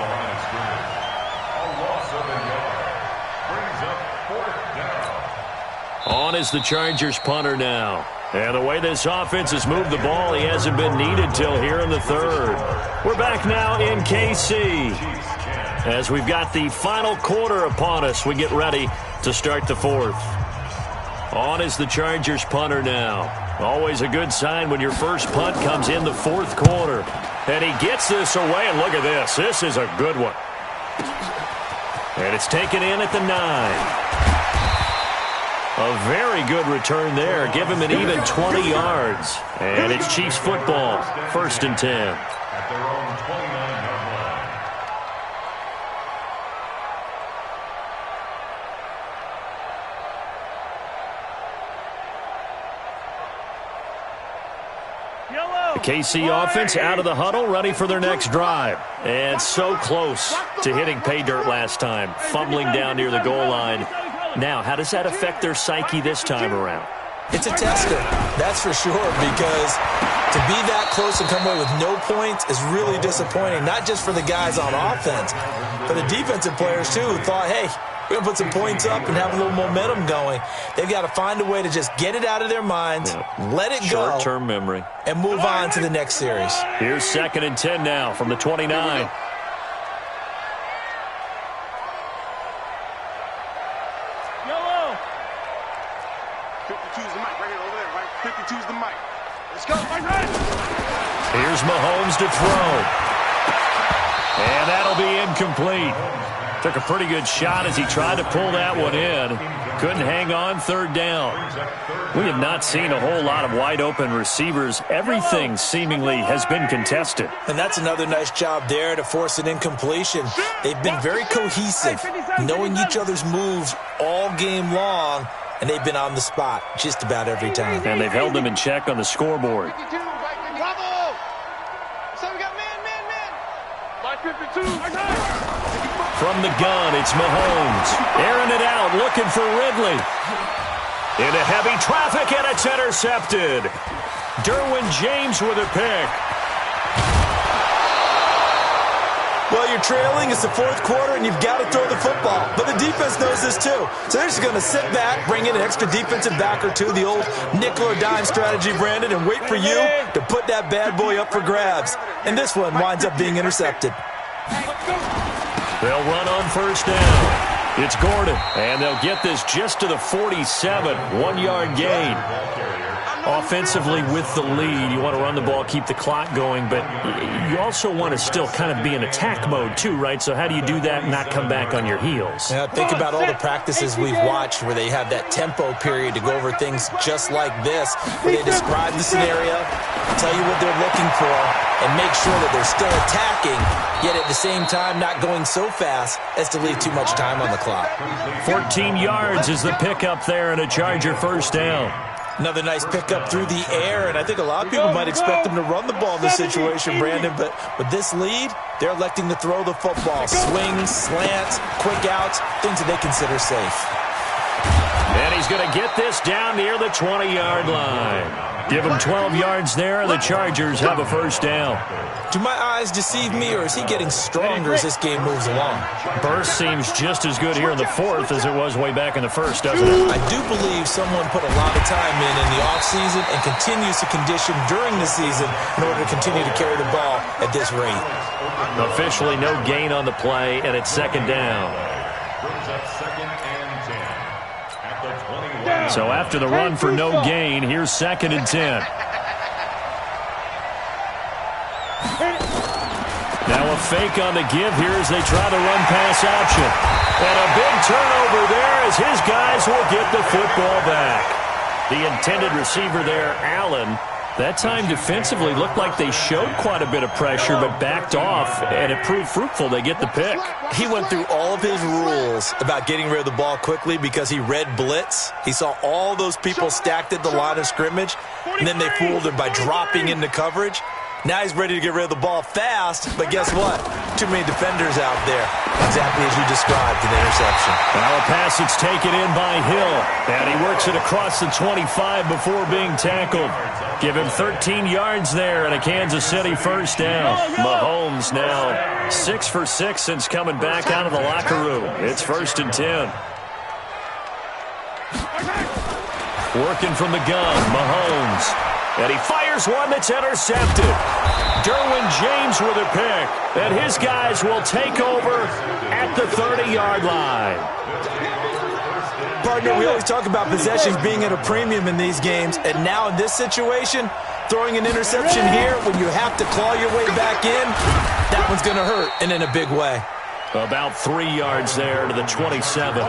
On is the Chargers punter now. And the way this offense has moved the ball, he hasn't been needed till here in the 3rd. We're back now in KC. As we've got the final quarter upon us, we get ready to start the 4th. On is the Chargers punter now. Always a good sign when your first punt comes in the 4th quarter. And he gets this away, and look at this. This is a good one. And it's taken in at the 9. A very good return there. Give him an even 20 yards. And it's Chiefs football. 1st and 10. At their own 29-yard line. The KC offense out of the huddle, ready for their next drive. And so close to hitting pay dirt last time. Fumbling down near the goal line. Now, how does that affect their psyche this time around? It's a tester, that's for sure, because to be that close and come away with no points is really disappointing, not just for the guys on offense, but the defensive players, too, who thought, hey, we're going to put some points up and have a little momentum going. They've got to find a way to just get it out of their minds, let it go. Short-term memory. And move on to the next series. Here's 2nd and 10 now from the 29. Here's Mahomes to throw. And that'll be incomplete. Took a pretty good shot as he tried to pull that one in. Couldn't hang on, third down. We have not seen a whole lot of wide-open receivers. Everything seemingly has been contested. And that's another nice job there to force an incompletion. They've been very cohesive, knowing each other's moves all game long, and they've been on the spot just about every time. And they've held them in check on the scoreboard. Bravo! So we got man. From the gun, it's Mahomes. Airing it out, looking for Ridley. Into heavy traffic, and it's intercepted. Derwin James with a pick. Well, you're trailing. It's the fourth quarter, and you've got to throw the football. But the defense knows this, too. So they're just going to sit back, bring in an extra defensive back or two, the old nickel or dime strategy, Brandon, and wait for you to put that bad boy up for grabs. And this one winds up being intercepted. They'll run on first down. It's Gordon, and they'll get this just to the 47, 1-yard gain. Offensively with the lead, you want to run the ball, keep the clock going, but you also want to still kind of be in attack mode too, right? So how do you do that and not come back on your heels? Yeah, think about all the practices we've watched where they have that tempo period to go over things just like this, where they describe the scenario, tell you what they're looking for, and make sure that they're still attacking, yet at the same time not going so fast as to leave too much time on the clock. 14 yards is the pickup there, and a Charger first down. Another nice pickup through the air, and I think a lot of people might expect them to run the ball in this situation, Brandon, but with this lead, they're electing to throw the football. Swings, slants, quick outs, things that they consider safe. And he's going to get this down near the 20-yard line. Give him 12 yards there, and the Chargers have a first down. Do my eyes deceive me, or is he getting stronger as this game moves along? Burst seems just as good here in the fourth as it was way back in the first, doesn't it? I do believe someone put a lot of time in the offseason and continues to condition during the season in order to continue to carry the ball at this rate. Officially no gain on the play, and it's second down. So after the run for no gain, here's second and 10. Now a fake on the give here as they try to run pass option. And a big turnover there as his guys will get the football back. The intended receiver there, Allen, that time defensively looked like they showed quite a bit of pressure but backed off, and it proved fruitful. They get the pick. He went through all of his rules about getting rid of the ball quickly because he read blitz. He saw all those people stacked at the line of scrimmage, and then they fooled him by dropping into coverage. Now he's ready to get rid of the ball fast, but guess what? Too many defenders out there. Exactly as you described, an interception. Now a pass that's taken in by Hill, and he works it across the 25 before being tackled. Give him 13 yards there and a Kansas City first down. Mahomes now 6 for 6 since coming back out of the locker room. It's first and 10. Working from the gun, Mahomes. And he fires one that's intercepted. Derwin James with a pick. And his guys will take over at the 30-yard line. Partner, we always talk about possessions being at a premium in these games. And now in this situation, throwing an interception here when you have to claw your way back in, that one's going to hurt, and in a big way. About 3 yards there to the 27.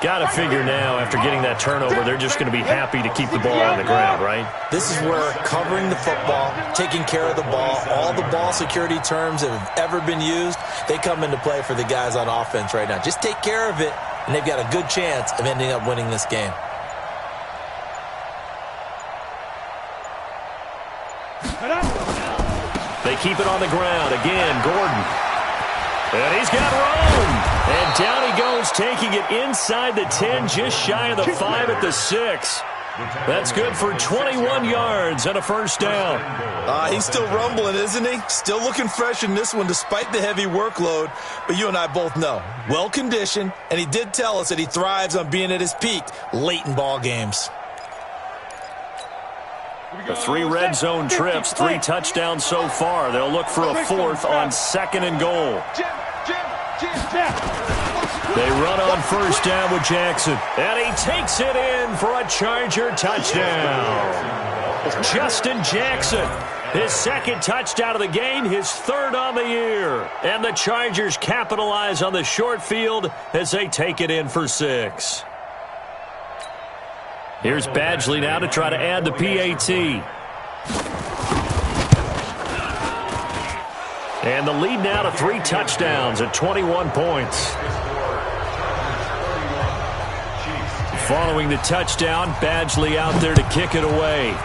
Got to figure now, after getting that turnover, they're just going to be happy to keep the ball on the ground, right? This is where covering the football, taking care of the ball, all the ball security terms that have ever been used, they come into play for the guys on offense right now. Just take care of it, and they've got a good chance of ending up winning this game. They keep it on the ground. Again, Gordon. And he's got room. And down he goes, taking it inside the 10, just shy of the 5 at the 6. That's good for 21 yards and a first down. He's still rumbling, isn't he? Still looking fresh in this one despite the heavy workload. But you and I both know, well-conditioned, and he did tell us that he thrives on being at his peak late in ball games. The 3 red zone trips, 3 touchdowns so far. They'll look for a 4th on 2nd and goal. They run on first down with Jackson. And he takes it in for a Charger touchdown. Justin Jackson, his second touchdown of the game, his third on the year. And the Chargers capitalize on the short field as they take it in for 6. Here's Badgley now to try to add the PAT. And the lead now to 3 touchdowns at 21 points. Following the touchdown, Badgley out there to kick it away.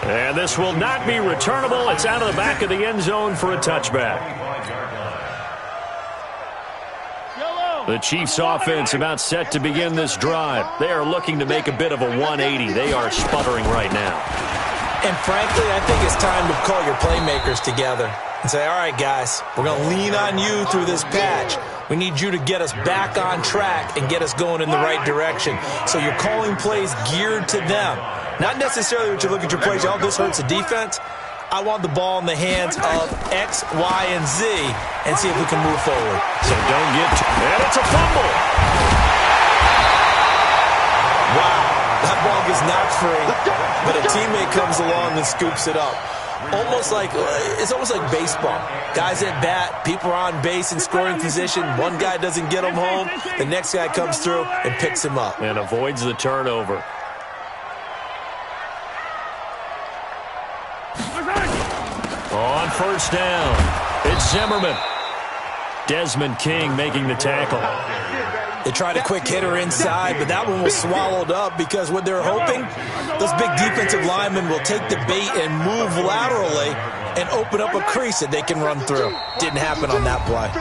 And this will not be returnable. It's out of the back of the end zone for a touchback. The Chiefs offense about set to begin this drive. They are looking to make a bit of a 180. They are sputtering right now. And frankly, I think it's time to call your playmakers together and say, all right, guys, we're going to lean on you through this patch. We need you to get us back on track and get us going in the right direction. So you're calling plays geared to them. Not necessarily what you look at your plays, oh, this hurts the defense. I want the ball in the hands of X, Y, and Z and see if we can move forward. So don't get – and it's a fumble. Wow, that ball gets knocked free, but a teammate comes along and scoops it up. It's almost like baseball. Guys at bat, people are on base in scoring position. One guy doesn't get him home. The next guy comes through and picks him up. And avoids the turnover. On first down, it's Zimmerman. Desmond King making the tackle. They tried a quick hitter inside, but that one was swallowed up because what they're hoping, those big defensive linemen will take the bait and move laterally and open up a crease that they can run through. Didn't happen on that play.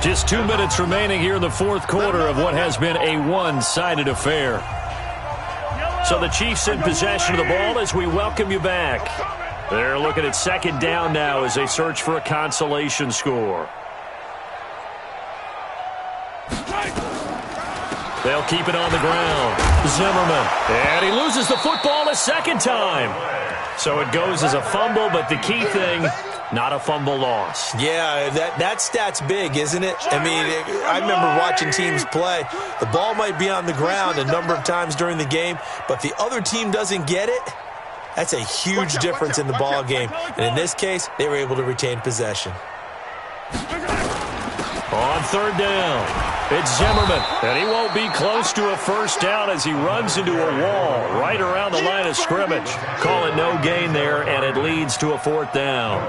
Just 2 minutes remaining here in the fourth quarter of what has been a one-sided affair. So the Chiefs in possession of the ball as we welcome you back. They're looking at second down now as they search for a consolation score. They'll keep it on the ground. Zimmerman. And he loses the football a second time. So it goes as a fumble, but the key thing, not a fumble loss. Yeah, that stat's big, isn't it? I mean, I remember watching teams play. The ball might be on the ground a number of times during the game, but if the other team doesn't get it, that's a huge difference in the ball game. And in this case, they were able to retain possession. On third down, it's Zimmerman, and he won't be close to a first down as he runs into a wall right around the line of scrimmage. Call it no gain there, and it leads to a fourth down.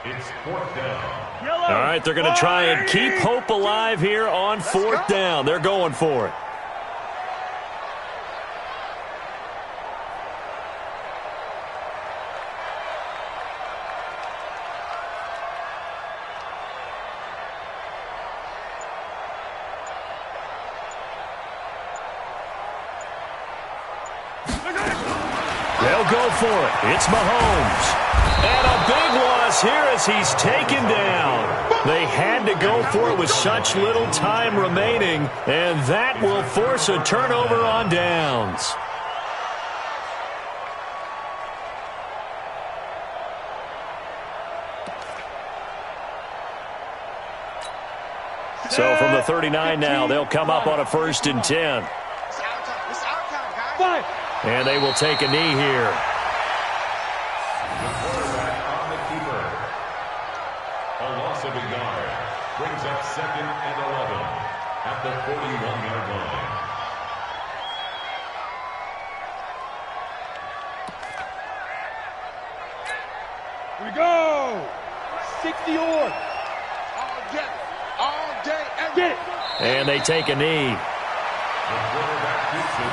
It's fourth down. All right, they're going to try and keep hope alive here on fourth down. They're going for it. They'll go for it. It's Mahomes. And a big loss here as he's taken down. They had to go for it with such little time remaining, and that will force a turnover on downs. So from the 39 now, they'll come up on a 1st and 10. And they will take a knee here. The quarterback on the keeper. A loss of a yard brings up 2nd and 11 at the 41-yard line. Here we go. 60 or. All day, every Get it. And they take a knee. The quarterback keeps it.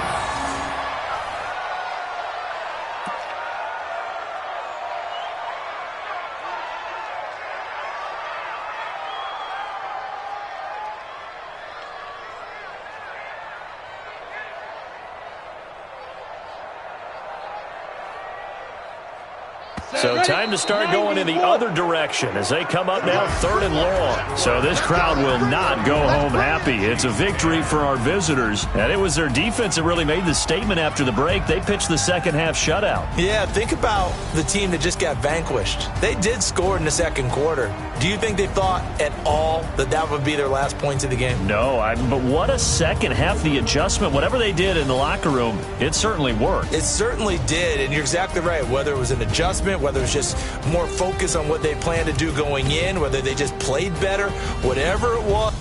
So time to start going in the other direction as they come up now 3rd and long. So this crowd will not go home happy. It's a victory for our visitors. And it was their defense that really made the statement after the break. They pitched the second half shutout. Yeah, think about the team that just got vanquished. They did score in the second quarter. Do you think they thought at all that would be their last points of the game? No, but what a second half, the adjustment, whatever they did in the locker room, it certainly worked. It certainly did, and you're exactly right. Whether it was an adjustment, whether it was just more focus on what they planned to do going in, whether they just played better, whatever it was.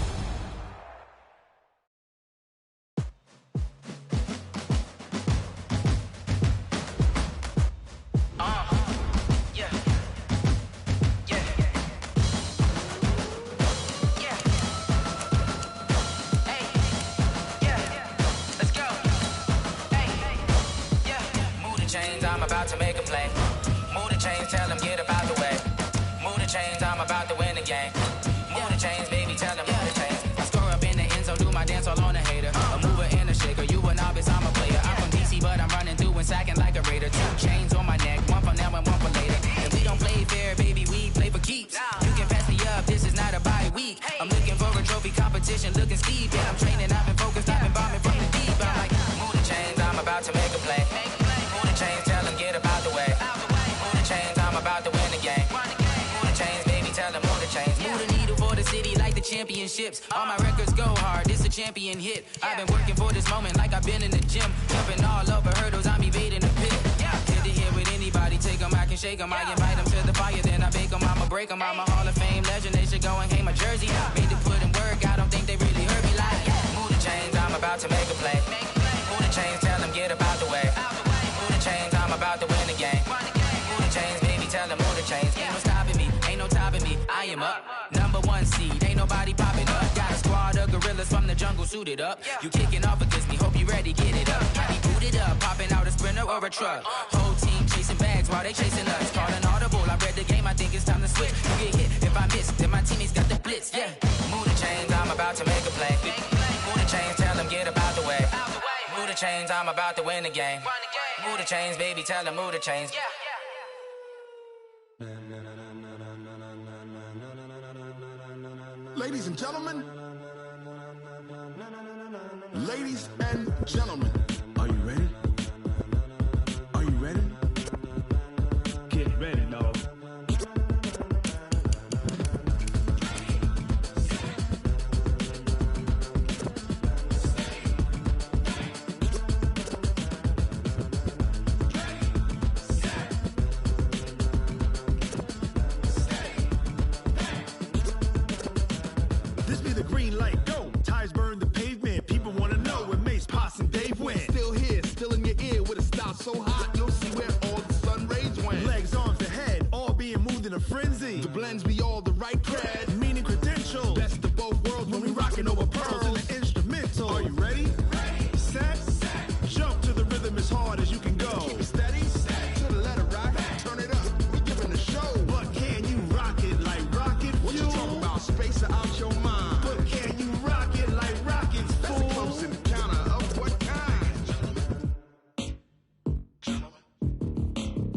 I'm about to make a play. Move the chains, tell them get up out the way. Move the chains, I'm about to win the game. Move the chains, baby, tell them move the chains. I score up in the end zone, do my dance all on a hater. A mover and a shaker, you a novice, I'm a player. I'm from DC, but I'm running through and sacking like a raider. 2 chains on my neck, one for now and one for later. And we don't play fair, baby, we play for keeps. You can pass me up, this is not a bye week. I'm looking for a trophy competition, looking steep. And I'm training, I've been focused, I've been bombing from the deep. I'm like, move the chains, I'm about to make a play. Move the chains, tell them get up out the way. Move the chains, I'm about to win the game. Move the chains, baby, tell them move the chains. Move the needle for the city like the championships. All my records go hard, this a champion hit. I've been working for this moment like I've been in the gym. Jumping all over hurdles, I'm evading the pit. Get to here with anybody, take them, I can shake them. I invite them to the fire, then I bake them, I'ma break them. I'm a Hall of Fame legend, they should go and hang my jersey. Made to put in work, I don't think they really heard me like. Move the chains, I'm about to make a play. Move the chains, tell them get up out the way. Move the chains, I'm about to win the game. Move the chains, baby, tell them move the chains. Ain't no stopping me, ain't no topping me. I am up, #1 seed, ain't nobody popping up. Got a squad of gorillas from the jungle suited up. You kicking off against me, hope you ready, get it up. Might be booted up, popping out a sprinter or a truck. Whole team chasing bags while they chasing us. Calling audible, I read the game, I think it's time to switch. You get hit, if I miss, then my teammates got the blitz, yeah. Move the chains, I'm about to make a play. Move the chains, tell them get up out the way. Move the chains, I'm about to win the game. Move the chains, baby, tell them move the chains. Ladies and gentlemen, ladies and gentlemen, are you ready? Are you ready? Get ready, dog. This be the green light, go. Tires burn the pavement. People wanna know where Mace, Potts, and Dave went. Still here, still in your ear with a style so hot, you'll see where all the sun rays went. Legs, arms, the head, all being moved in a frenzy. The blends be all the right cred, meaning credentials. Best of both worlds when we rockin' over pearls in the instrumental. Are you ready? Set, jump to the rhythm as hard as you can go. Keep it steady, to the letter right. Turn it up, we giving the show. But can you rock it like rocket fuel? What you talking about? Space out your mind. But can you rock it like rockets, fool? That's a close encounter of what kind?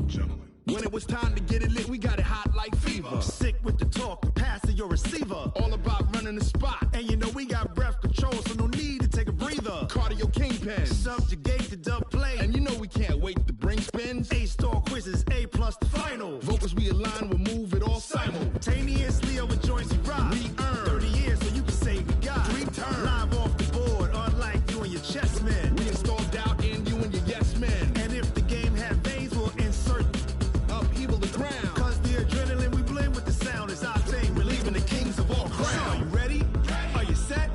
Gentlemen. When it was time to get it lit, we got it hot like fever. Sick with the talk, pass to your receiver. All about running the spot. And you know we got breath control, so no need to take a breather. Cardio kingpin, subjugate the dub play. And you know we can't wait to bring spins. A-star quizzes, A+ the final. Vocals we align, we'll move it all simultaneously over joints we rock. We earn 30 years so you can say we got 3 turns. Live off the board, unlike you and your chess men. We install doubt in you and your yes men. And if the game had veins, we'll insert upheaval the ground. Cause the adrenaline we blend with the sound is our thing, relieving the kings of all crowns. So are you ready? Are you set?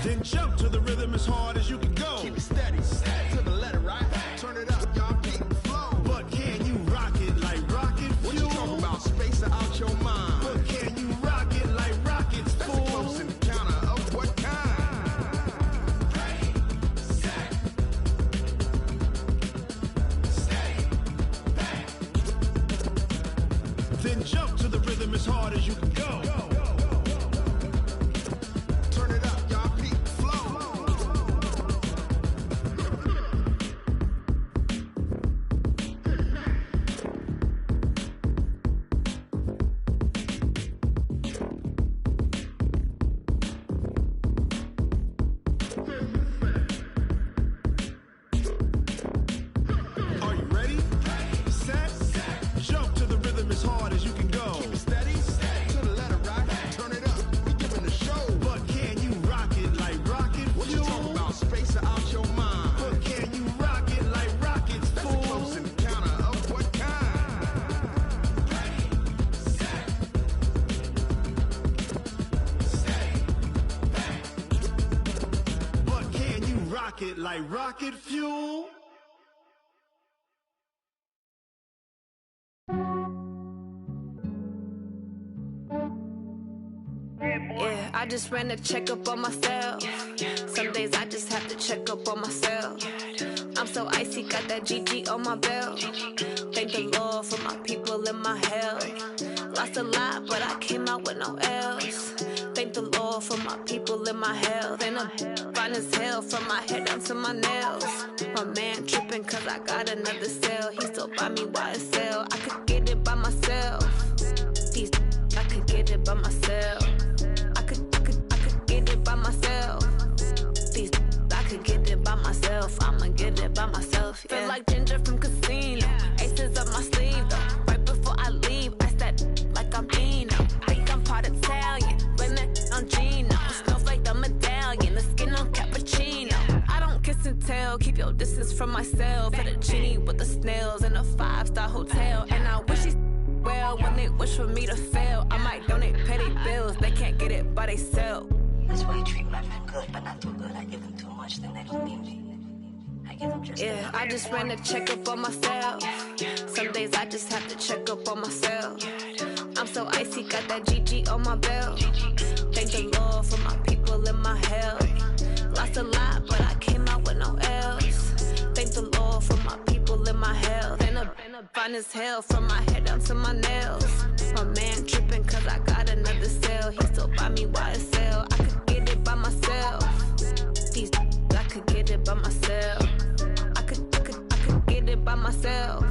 Then jump to the rhythm as hard as you can go. Keep it steady, to the letter right. Turn it up, y'all keep the flow. But can you rock it like rocket fuel? What you talking about? Space out your mind. But can you rock it like rockets, fool? That's a close encounter of what kind? Ready, set, steady, bang. Then jump to the rhythm as hard as you can go. Turn it up, y'all keep the flow. Are you ready? Set, jump to the rhythm as hard as you can go. Keep it steady, to the it like rocket fuel. Yeah, I just ran a checkup on myself. Some days I just have to check up on myself. I'm so icy, got that GG on my belt. Thank the Lord for my people in my health. Lost a lot, but I came out with no L's. Thank the Lord for my people in my health. And I'm fine as hell from my head down to my nails. My man tripping cause I got another cell. He still buy me YSL. I could get it by myself. These I could get it by myself. I could get it by myself. These I could get it by myself. I'ma get it by myself. Yeah. Feel like Ginger from Casino. Aces up my sleeve though. Right before I leave, I start like I'm Eno. Think I'm part Italian. Blame it on Gino. Snowflake the medallion. The skin on cappuccino. I don't kiss and tell. Keep your distance from myself. Fettuccine with the snails in a 5-star hotel. And I wish he's well when they wish for me to fail. I might donate petty bills. They can't get it by themselves. That's why you treat my men good, but not too good. I give them too much, then they don't need me. I give them just yeah, I just ran a checkup on myself. Some days I just have to check up on myself. I'm so icy, got that GG on my belt. Thank the Lord for my people in my health. Lost a lot, but I came out with no L's. Thank the Lord for my people in my health. And I'm fine as hell from my head down to my nails. My man tripping cause I got another cell. He still buy me YSL. I could get it by myself. These I could get it by myself. I could get it by myself.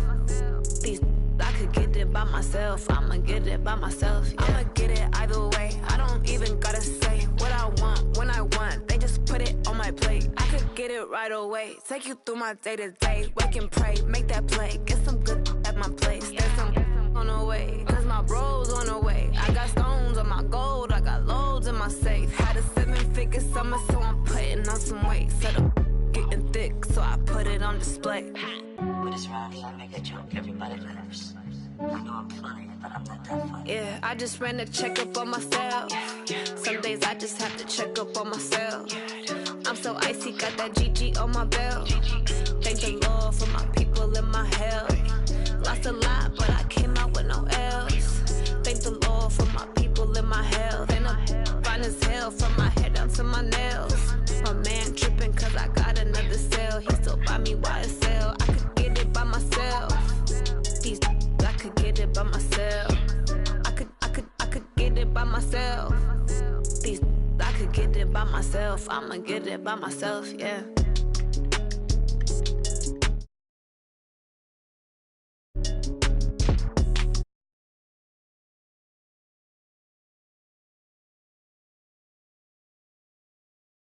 These I could get it by myself. I'ma get it by myself. Yeah. I'ma get it either way. I don't even gotta say what I want when I want. They just put it on my plate. I could get it right away. Take you through my day to day. Wake and pray, make that play. Get some good at my place. There's some on the way. Cause my bro's on the way. I got stones on my gold. I got loads in my safe. Had a 7-figure summer, so I'm putting on some weight. Set up getting thick, so I put it on display. With this round, I make a joke, everybody laughs. I know I'm funny, but I'm not that funny. Yeah, I just ran a checkup on myself. Some days I just have to check up on myself. I'm so icy, got that GG on my belt. Thank the Lord for my people in my health. Lost a lot, but I came out with no L's. Thank the Lord for my people in my health. And I'm fine as hell from my head down to my nails. My man tripping cause I got another cell. He still buy me YSL. I could get it by myself. These I could get it by myself. I could get it by myself. These I could get it by myself. I'ma get it by myself, yeah.